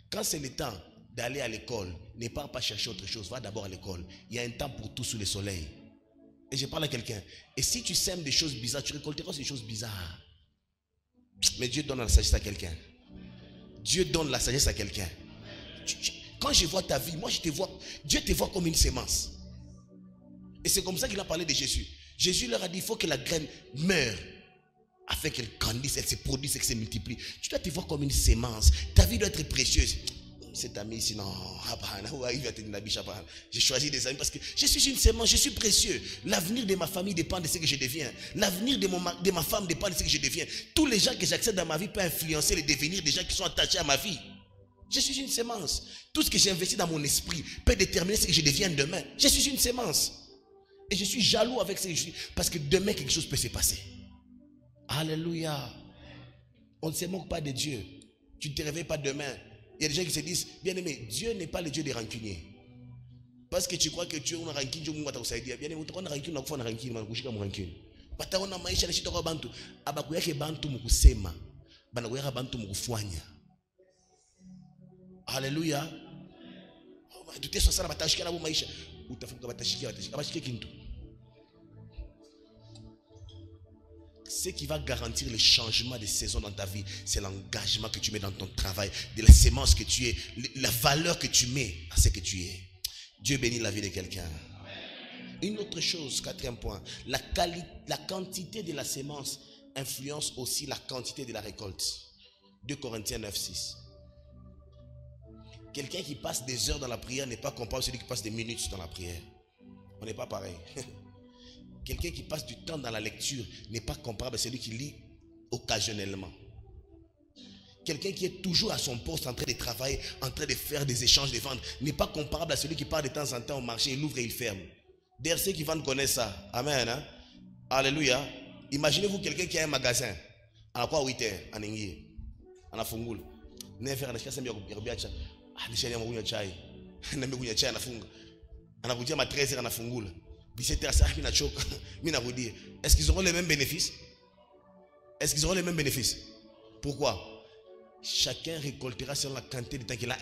Quand c'est le temps d'aller à l'école, ne pars pas chercher autre chose, va d'abord à l'école. Il y a un temps pour tout sous le soleil. Et je parle à quelqu'un. Et si tu sèmes des choses bizarres, tu récolteras des choses bizarres. Mais Dieu donne la sagesse à quelqu'un. Dieu donne la sagesse à quelqu'un. Quand je vois ta vie, moi je te vois, Dieu te voit comme une sémence. Et c'est comme ça qu'il a parlé de Jésus. Jésus leur a dit: il faut que la graine meure afin qu'elle grandisse, elle se produise et qu'elle se multiplie. Tu dois te voir comme une sémence. Ta vie doit être précieuse. Cet ami ici, non, j'ai choisi des amis parce que je suis une sémence, je suis précieux. L'avenir de ma famille dépend de ce que je deviens. L'avenir de ma femme dépend de ce que je deviens. Tous les gens que j'accepte dans ma vie peuvent influencer le devenir des gens qui sont attachés à ma vie. Je suis une sémence. Tout ce que j'ai investi dans mon esprit peut déterminer ce que je deviens demain. Je suis une sémence. Et je suis jaloux avec ce que je suis. Parce que demain, quelque chose peut se passer. Alléluia. On ne se moque pas de Dieu. Tu ne te réveilles pas demain. Il y a des gens qui se disent: bien aimé, Dieu n'est pas le Dieu des rancuniers. Parce que tu crois que Dieu a rancune, Dieu va t'aider. Bien aimé, tu as rancune, tu as rancune, tu as rancune. Pataona maisha na shitoka bantu. Abakuyake bantu mukusema. Banakuyaka bantu mukufwanya. Alléluia. Tu t'es ça, batashika na maisha. Utafuka batashika, batashika kintu. Ce qui va garantir le changement de saison dans ta vie, c'est l'engagement que tu mets dans ton travail, de la sémence que tu es, la valeur que tu mets à ce que tu es. Dieu bénit la vie de quelqu'un. Une autre chose, quatrième point, la quantité de la sémence influence aussi la quantité de la récolte. 2 Corinthiens 9, 6. Quelqu'un qui passe des heures dans la prière n'est pas comparable à celui qui passe des minutes dans la prière. On n'est pas pareil. Quelqu'un qui passe du temps dans la lecture n'est pas comparable à celui qui lit occasionnellement. Quelqu'un qui est toujours à son poste en train de travailler, en train de faire des échanges, de vendre, n'est pas comparable à celui qui part de temps en temps au marché, il ouvre et il ferme. D'ailleurs, ceux qui vendent connaissent ça. Amen. Hein? Alléluia. Imaginez-vous quelqu'un qui a un magasin. À quoi 8 heures, en Ingi, en Afungul. 9 heures, je suis à 13 heures, en Afungul. 17 heures, est-ce qu'ils auront les mêmes bénéfices? Est-ce qu'ils auront les mêmes bénéfices? Pourquoi? Chacun récoltera selon la quantité de temps qu'il a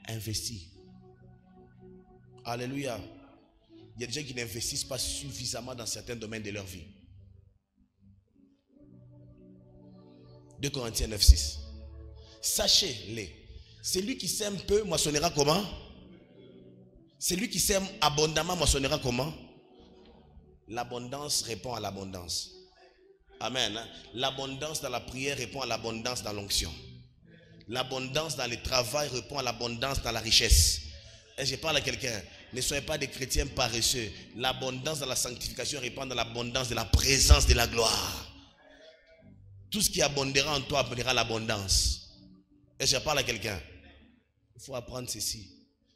investi. Alléluia. Il y a des gens qui n'investissent pas suffisamment dans certains domaines de leur vie. 2 Corinthiens 9:6. Sachez-les, celui qui sème peu moissonnera comment? Celui qui sème abondamment moissonnera comment? L'abondance répond à l'abondance. Amen. L'abondance dans la prière répond à l'abondance dans l'onction. L'abondance dans le travail répond à l'abondance dans la richesse. Et je parle à quelqu'un, ne soyez pas des chrétiens paresseux. L'abondance dans la sanctification répond à l'abondance de la présence de la gloire. Tout ce qui abondera en toi appellera l'abondance. Et je parle à quelqu'un, il faut apprendre ceci.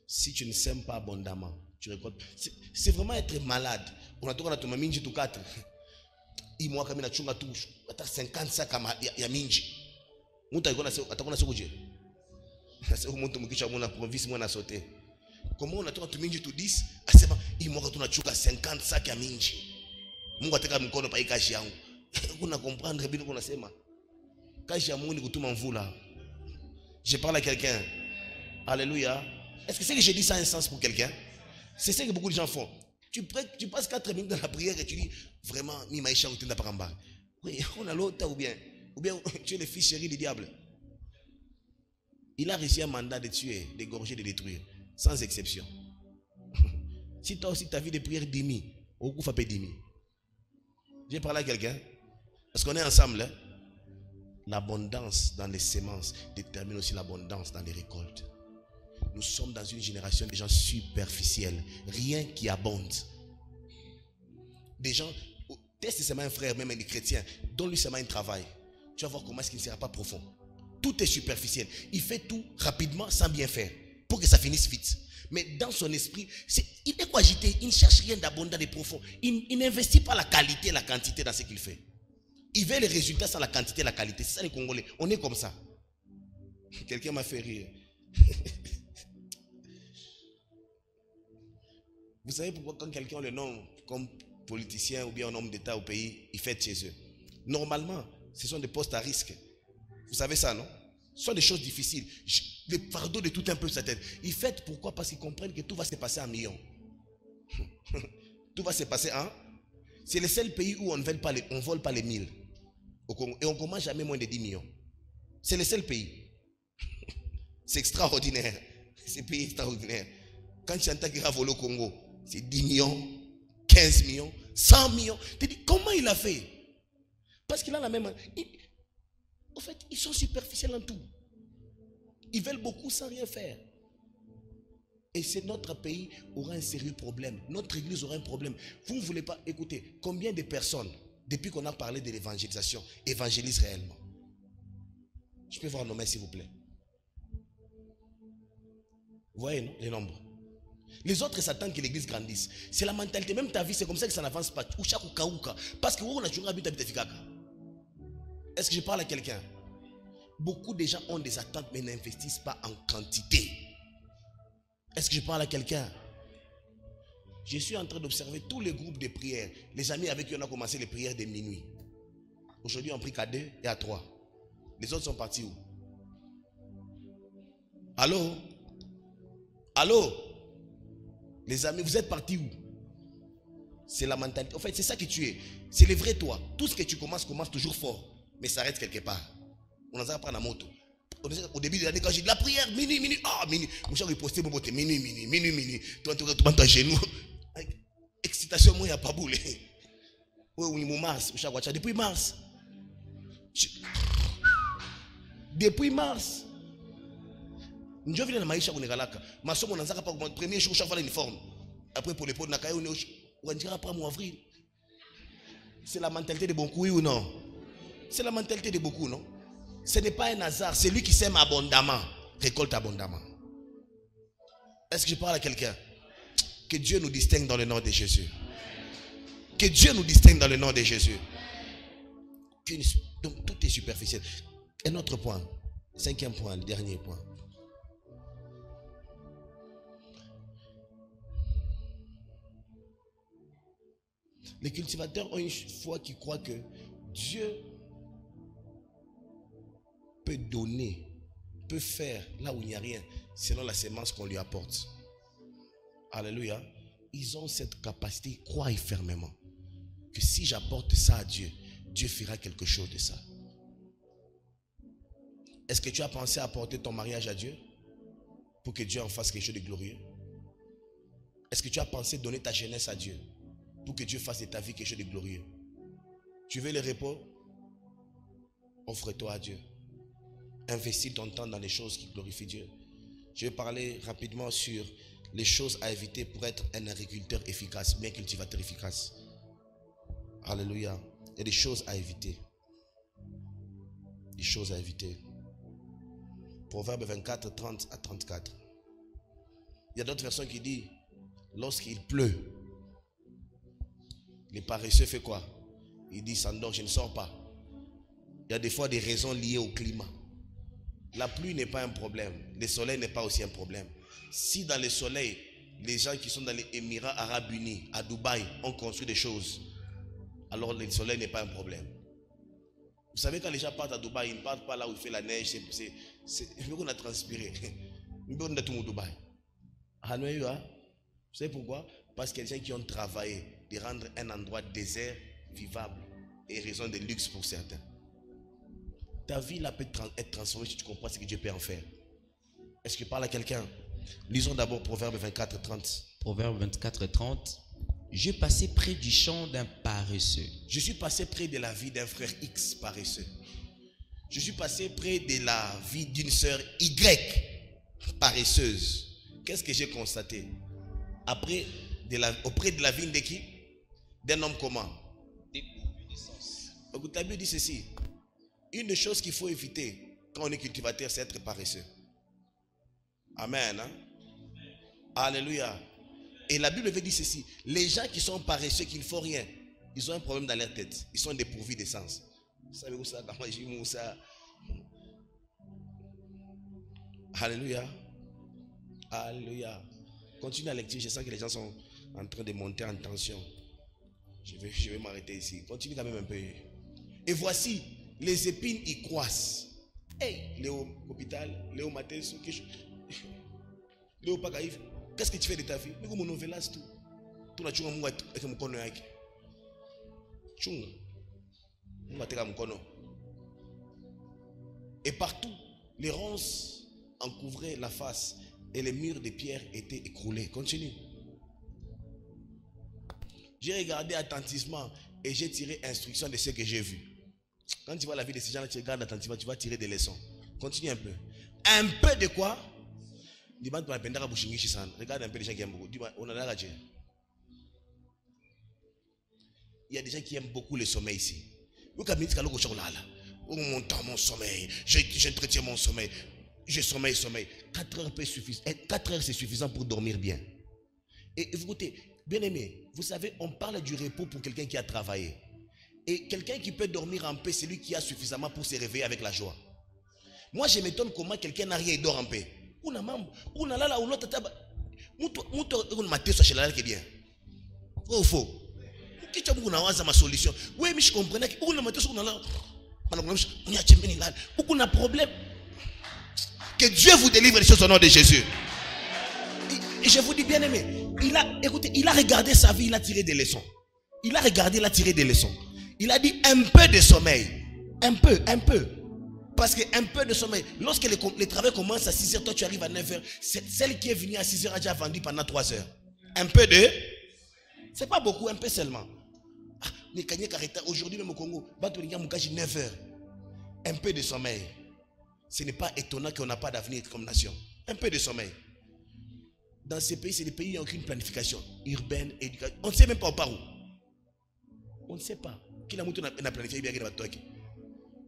Si tu ne sèmes pas abondamment, tu récoltes. C'est vraiment être malade. On a tout minji tout 4. Il m'a kamina chunga tout. Ata 50 sacs ya minji. Muta atakona sokuje. Sasa umuntu mukisha mwana province mwana sauté. Comment on a tout minji tout 10, asema il m'a katuna chunga 50 sacs ya minji. Mungu ataka mkono pa ikashi yangu. Kuna comprendre bien qu'on a sema. Kashi ya Mungu ni kutuma mvula. Je parle à quelqu'un. Alléluia. Est-ce que c'est que je dis ça a un sens pour quelqu'un? C'est ce que beaucoup de gens font. Tu passes 4 minutes dans la prière et tu dis vraiment, mi maïcha ou tenda paramba. Oui, on a l'autre ou bien tu es le fils chéri du diable. Il a reçu un mandat de tuer, d'égorger, de détruire, sans exception. Si toi aussi ta vie de prière demi, au coup, fait demi. J'ai parlé à quelqu'un, parce qu'on est ensemble. Hein? L'abondance dans les semences détermine aussi l'abondance dans les récoltes. Nous sommes dans une génération de gens superficiels. Rien qui abonde. Des gens, teste seulement un frère, même un chrétien, donne-lui seulement un travail. Tu vas voir comment est-ce qu'il ne sera pas profond. Tout est superficiel. Il fait tout rapidement sans bien faire. Pour que ça finisse vite. Mais dans son esprit, il est agité. Il ne cherche rien d'abondant et profond. Il n'investit pas la qualité et la quantité dans ce qu'il fait. Il veut les résultats sans la quantité et la qualité. C'est ça les Congolais. On est comme ça. Quelqu'un m'a fait rire. Vous savez pourquoi quand quelqu'un le nomme comme politicien ou bien un homme d'État au pays, il fait chez eux. Normalement, ce sont des postes à risque. Vous savez ça, non? Ce sont des choses difficiles. Le fardeau de tout un peu sa tête. Ils font pourquoi? Parce qu'ils comprennent que tout va se passer en millions. Tout va se passer en... C'est le seul pays où on ne vole pas les 1000 au Congo. Et on ne commence jamais moins de 10 millions. C'est le seul pays. C'est extraordinaire. C'est un pays extraordinaire. Quand tu entends qu'il a volé au Congo, c'est 10 millions, 15 millions, 100 millions. Tu te dis, comment il a fait? Parce qu'il a la même... En fait, ils sont superficiels en tout. Ils veulent beaucoup sans rien faire. Et c'est notre pays aura un sérieux problème. Notre église aura un problème. Vous ne voulez pas écouter combien de personnes, depuis qu'on a parlé de l'évangélisation, évangélisent réellement? Je peux voir nos mains s'il vous plaît. Vous voyez, non, les nombres. Les autres s'attendent que l'église grandisse. C'est la mentalité. Même ta vie, c'est comme ça que ça n'avance pas. Parce que on a toujours habité à. Est-ce que je parle à quelqu'un? Beaucoup de gens ont des attentes mais n'investissent pas en quantité. Est-ce que je parle à quelqu'un? Je suis en train d'observer tous les groupes de prière. Les amis avec qui on a commencé les prières de minuit. Aujourd'hui, on prie qu'à 2 et à 3. Les autres sont partis où? Allô? Allô? Les amis, vous êtes partis où? C'est la mentalité. En fait, c'est ça que tu es. C'est le vrai toi. Tout ce que tu commences toujours fort. Mais ça arrête quelque part. On en a pas la moto. Au début de l'année, quand j'ai dit la prière, minuit. Ah, minuit. Mon cher, il postait mon beauté. Minuit. Toi, à genoux. Excitation, moi, il n'y a pas boulé. Oui, mon Mars. Depuis mars. Depuis mars. Je viens de maïcha kunegalaka. Ma somme on a pas premier jour chaque fois l'uniforme. Après pour les pots na kayo on dira pas mois avril. C'est la mentalité de beaucoup, oui ou non? C'est la mentalité de beaucoup, non? Ce n'est pas un hasard. Celui qui sème abondamment récolte abondamment. Est-ce que je parle à quelqu'un? Que Dieu nous distingue dans le nom de Jésus. Que Dieu nous distingue dans le nom de Jésus. Donc tout est superficiel. Un autre point. 5e point, le dernier point. Les cultivateurs ont une foi qui croit que Dieu peut donner, peut faire là où il n'y a rien, selon la sémence qu'on lui apporte. Alléluia. Ils ont cette capacité, croient fermement que si j'apporte ça à Dieu, Dieu fera quelque chose de ça. Est-ce que tu as pensé à apporter ton mariage à Dieu pour que Dieu en fasse quelque chose de glorieux? Est-ce que tu as pensé donner ta jeunesse à Dieu pour que Dieu fasse de ta vie quelque chose de glorieux? Tu veux le repos? Offre-toi à Dieu. Investis ton temps dans les choses qui glorifient Dieu. Je vais parler rapidement sur les choses à éviter pour être un agriculteur efficace, bien cultivateur efficace. Alléluia. Il y a des choses à éviter. Des choses à éviter. Proverbe 24, 30 à 34. Il y a d'autres versions qui disent, lorsqu'il pleut, les paresseux font quoi? Il dit, s'endort, je ne sors pas. Il y a des fois des raisons liées au climat. La pluie n'est pas un problème. Le soleil n'est pas aussi un problème. Si dans le soleil, les gens qui sont dans les Émirats Arabes Unis, à Dubaï, ont construit des choses, alors le soleil n'est pas un problème. Vous savez, quand les gens partent à Dubaï, ils ne partent pas là où il fait la neige. On a transpiré. On a tout au Dubaï. Vous savez pourquoi? Parce qu'il y a des gens qui ont travaillé de rendre un endroit désert vivable et raison de luxe pour certains. Ta vie là peut être transformée si tu comprends ce que Dieu peut en faire. Est-ce que je parle à quelqu'un? Lisons d'abord Proverbe 24, 30. Proverbe 24, 30. Je passais près du champ d'un paresseux. Je suis passé près de la vie d'un frère X paresseux. Je suis passé près de la vie d'une sœur Y paresseuse. Qu'est-ce que j'ai constaté? Auprès de la vie de qui? D'un homme comment? Dépourvu de sens. Donc, la Bible dit ceci. Une des choses qu'il faut éviter quand on est cultivateur, c'est être paresseux. Amen. Hein? Alléluia. Et la Bible veut dire ceci. Les gens qui sont paresseux, qui ne font rien, ils ont un problème dans leur tête. Ils sont dépourvus de sens. Vous savez où ça? Comment j'ai mis ça? Alléluia. Alléluia. Continue la lecture. Je sens que les gens sont en train de monter en tension. Je vais m'arrêter ici. Continue quand même un peu. Et voici, les épines y croissent. Hey, Léo Hôpital, Léo Matheus, Léo Pagaïf, qu'est-ce que tu fais de ta vie? Mais comment on fait là tout? Tout na chunga Mungu avec mkono yake. Chunga. Mungu ateka mkono. Et partout, les ronces en couvraient la face et les murs de pierre étaient écroulés. Continue. J'ai regardé attentivement et j'ai tiré instruction de ce que j'ai vu. Quand tu vois la vie de ces gens-là, tu regardes attentivement, tu vas tirer des leçons. Continue un peu. Un peu de quoi? Regarde un peu les gens qui aiment beaucoup. On a la. Il y a des gens qui aiment beaucoup le sommeil ici. Mon temps, mon sommeil. J'entretiens mon sommeil. Je sommeille. 4 heures peut suffire. 4 heures c'est suffisant pour dormir bien. Et écoutez, bien aimé, vous savez, on parle du repos pour quelqu'un qui a travaillé. Et quelqu'un qui peut dormir en paix, c'est lui qui a suffisamment pour se réveiller avec la joie. Moi, je m'étonne comment quelqu'un n'a rien et dort en paix. Oh, faux. Qui t'a ma solution? Oui, mais je comprenais que on a problème. Que Dieu vous délivre les choses au nom de Jésus. Et je vous dis, bien aimé, il a regardé sa vie, il a tiré des leçons. Il a regardé, il a tiré des leçons. Il a dit un peu de sommeil. Un peu. Parce qu'un peu de sommeil, lorsque les travaux commencent à 6h, toi tu arrives à 9h, celle qui est venue à 6h a déjà vendu pendant 3 heures. Un peu de... C'est pas beaucoup, un peu seulement. Aujourd'hui même au Congo, 9h. Un peu de sommeil. Ce n'est pas étonnant qu'on n'a pas d'avenir comme nation. Un peu de sommeil. Dans ces pays, c'est des pays où il n'y a aucune planification urbaine, éducative. On ne sait même pas où. On ne sait pas. Qui n'a planifié bien. Vrai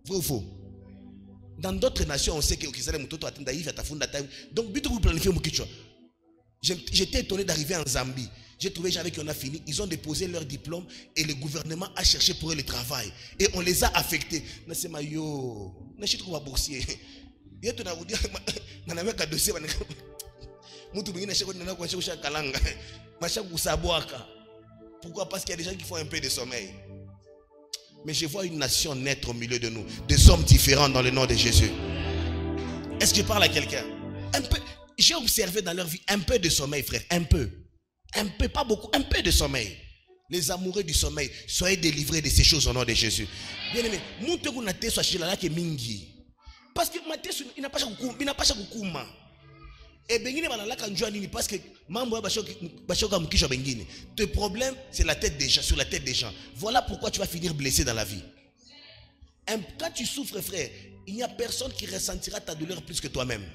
ou faux? Dans d'autres nations, on sait que donc, but vous planifiez mon kichwa. J'étais étonné d'arriver en Zambie. J'ai trouvé des gens avec qui on a fini. Ils ont déposé leur diplôme et le gouvernement a cherché pour eux le travail. Et on les a affectés. Je suis yo, je suis trop boursier. Je suis trop boursier. Pourquoi? Parce qu'il y a des gens qui font un peu de sommeil. Mais je vois une nation naître au milieu de nous. Des hommes différents dans le nom de Jésus. Est-ce que je parle à quelqu'un? Un peu. J'ai observé dans leur vie un peu de sommeil, frère. Un peu, pas beaucoup, un peu de sommeil. Les amoureux du sommeil, soyez délivrés de ces choses au nom de Jésus. Bien aimé, parce que il n'a pas chaque kouma. Et bengine balalaka njua nini parce que mambo bashoka mkisho bengine. Tes problèmes c'est la tête des gens, sur la tête des gens. Voilà pourquoi tu vas finir blessé dans la vie. Quand tu souffres, frère, il n'y a personne qui ressentira ta douleur plus que toi-même.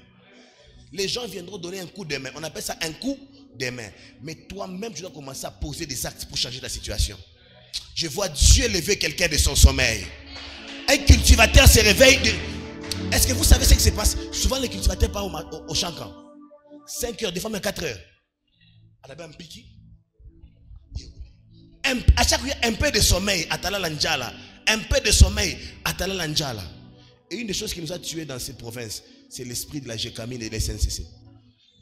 Les gens viendront donner un coup de main. On appelle ça un coup de main. Mais toi-même, tu dois commencer à poser des actes pour changer ta situation. Je vois Dieu lever quelqu'un de son sommeil. Un cultivateur se réveille. Est-ce que vous savez ce qui se passe? Souvent, les cultivateurs partent au champ. 5 heures, des fois même 4 heures. À la un piqui. À chaque fois, un peu de sommeil. Atala l'anjala. Un peu de sommeil. Atala l'anjala. Et une des choses qui nous a tués dans ces provinces, c'est l'esprit de la GECAMINE et de l'SNCC.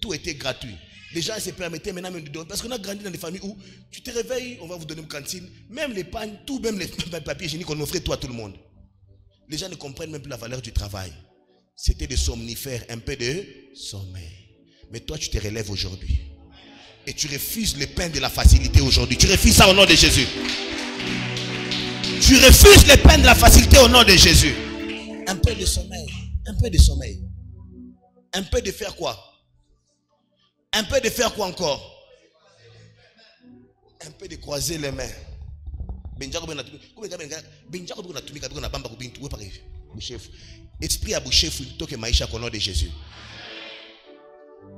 Tout était gratuit. Les gens se permettaient maintenant même de donner. Parce qu'on a grandi dans des familles où tu te réveilles, on va vous donner une cantine. Même les pagnes, tout, même les papiers hygiéniques, on offrait tout à tout le monde. Les gens ne comprennent même plus la valeur du travail. C'était des somnifères, un peu de sommeil. Mais toi, tu te relèves aujourd'hui. Et tu refuses le pain de la facilité aujourd'hui. Tu refuses ça au nom de Jésus. Tu refuses le pain de la facilité au nom de Jésus. Un peu de sommeil. Un peu de sommeil. Un peu de faire quoi? Un peu de faire quoi encore? Un peu de croiser les mains. Esprit à bouchef, il toque maïcha au nom de Jésus.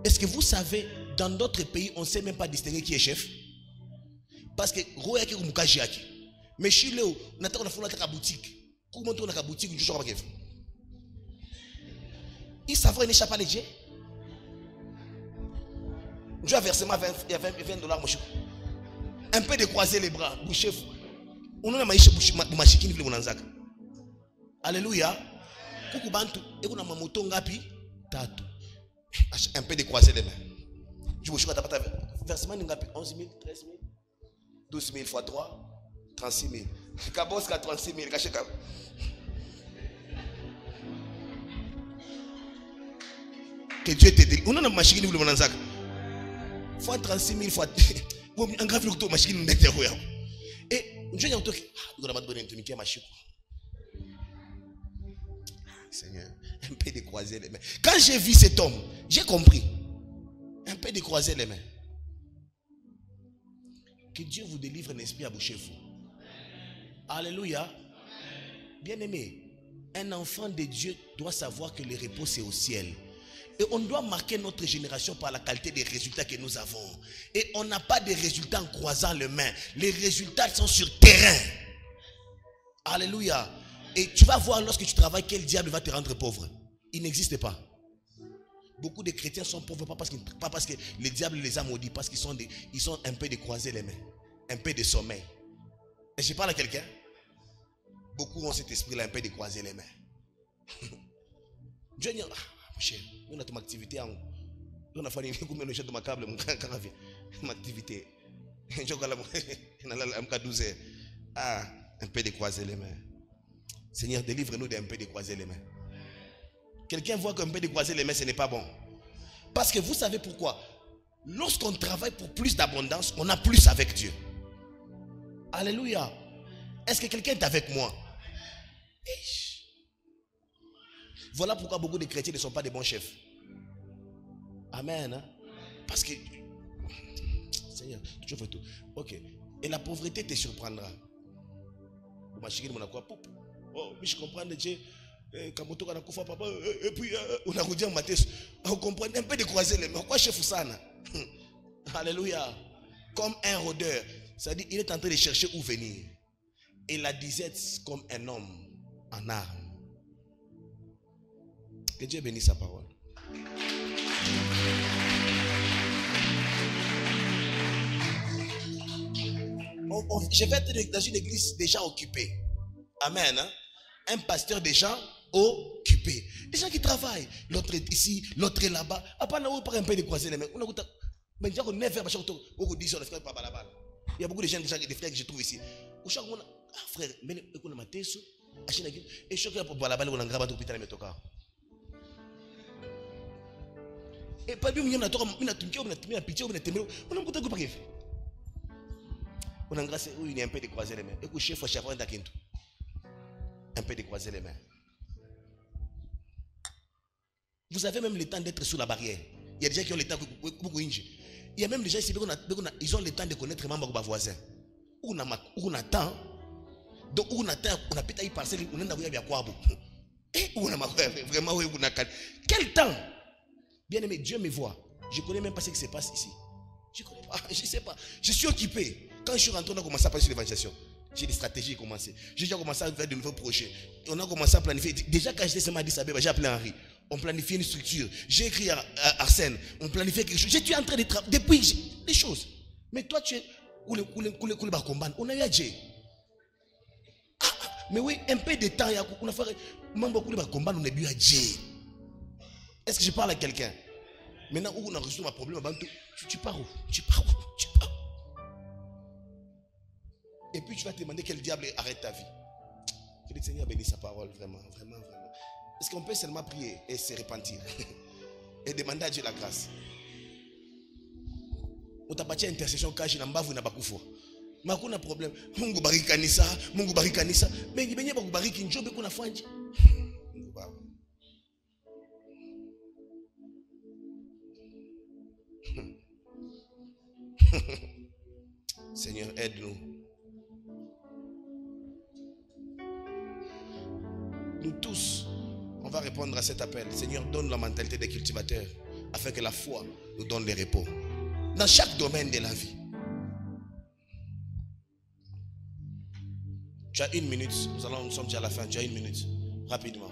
Est-ce que vous savez, dans d'autres pays, on ne sait même pas distinguer qui est chef? Parce que mais chez nous, on a une boutique. Comment on a une boutique? Il savait qu'il n'échappe pas les dieux. Je vais verser $20, mon chou. Un peu de croiser les bras, boucher. On a maïché bouchikini vile munanzaka. Alléluia. Kuku bantu, et on a mamoto ngapi tatu. Un peu de croiser les mains. Je vous chouka tapata versement ngapi 11 000, 13 000, 12 000 fois 3, 36 000. Kabos ka 36 000, caché kab. Que Dieu t'aide. On a une machine qui vous a fois 36 000 fois. Un grave loto machine d'intérieur. Et je vais vous dire, Seigneur, un peu de croiser les mains. Quand j'ai vu cet homme, j'ai compris. Un peu de croiser les mains. Que Dieu vous délivre un esprit à boucher vous. Alléluia. Bien aimé, un enfant de Dieu doit savoir que le repos c'est au ciel. Et on doit marquer notre génération par la qualité des résultats que nous avons. Et on n'a pas de résultats en croisant les mains. Les résultats sont sur terrain. Alléluia. Et tu vas voir lorsque tu travailles, quel diable va te rendre pauvre. Il n'existe pas. Beaucoup de chrétiens sont pauvres pas parce que le diable les a maudits, parce qu'ils sont un peu de croiser les mains. Un peu de sommeil. Et je parle à quelqu'un. Beaucoup ont cet esprit-là, un peu de croiser les mains. Dieu dit, cher, on a ton activité en. On a fallu que nous jetons ma câble, mon activité. Ah, un peu de croiser les mains. Seigneur, délivre-nous d'un peu de croiser les mains. Quelqu'un voit qu'un peu de croiser les mains, ce n'est pas bon. Parce que vous savez pourquoi? Lorsqu'on travaille pour plus d'abondance, on a plus avec Dieu. Alléluia. Est-ce que quelqu'un est avec moi? Voilà pourquoi beaucoup de chrétiens ne sont pas des bons chefs. Amen. Hein? Parce que Seigneur, tu fais tout. Ok. Et la pauvreté te surprendra. Oh, mais je comprends Dieu. Et puis on a redit en matin. On comprend un peu de croiser les mains. Pourquoi chef Sana? Alléluia. Comme un rôdeur. C'est-à-dire il est en train de chercher où venir. et la disette comme un homme en armes. Que Dieu bénisse sa parole. Je vais être dans une église déjà occupée. Amen. Hein? Un pasteur déjà occupé. Des gens qui travaillent. L'autre est ici, l'autre est là-bas. Après, on a un peu de croiser les mains. On a il y a beaucoup de gens, des frères que je trouve ici. Frère, et je crois que la balle, on a grave à et pas bien, on a pitié, on a témé, on a beaucoup de on a grâce, il y a un peu de croiser les mains. Écoute, chef, un peu de croiser les mains. Vous avez même le temps d'être sous la barrière. Il y a des gens qui ont le temps. Il y a même des gens ici, ils ont le temps de connaître les membres de voisins. On a temps. Donc, on a temps, on a peut-être y passer, on a quoi. Vraiment, quel temps? Bien aimé, Dieu me voit. Je ne connais même pas ce qui se passe ici. Je ne connais pas, je ne sais pas. Je suis occupé. Quand je suis rentré, on a commencé à parler sur l'évangélisation. J'ai des stratégies commencé. J'ai déjà commencé à faire de nouveaux projets. On a commencé à planifier. Déjà, quand j'étais seulement à Addis Abeba, j'ai appelé Henri. On planifiait une structure. J'ai écrit à Arsène. On planifiait quelque chose. J'étais en train de travailler. Depuis, des choses. Mais toi, tu es. On a eu à Dieu. Mais oui, un peu de temps. On a fait. On a eu à Dieu. Est-ce que je parle à quelqu'un? Maintenant, où on a reçu ma problème, tu pars où? Tu pars où? Tu pars où? Et puis tu vas te demander quel diable arrête ta vie. Que le Seigneur bénisse sa parole, vraiment, vraiment, vraiment. Est-ce qu'on peut seulement prier et se repentir et demander à Dieu la grâce? On t'a bâti intercession quand je n'ai pas vu na bakufo. Mais il y a un problème. Mungu barikanisa, Mungu barikanisa. Mais il y a un bariki njobe kuna fanji. Seigneur, aide-nous. Nous tous, on va répondre à cet appel. Seigneur, donne la mentalité des cultivateurs afin que la foi nous donne le repos. Dans chaque domaine de la vie. Tu as 1 minute. Nous sommes déjà à la fin. Tu as 1 minute. Rapidement.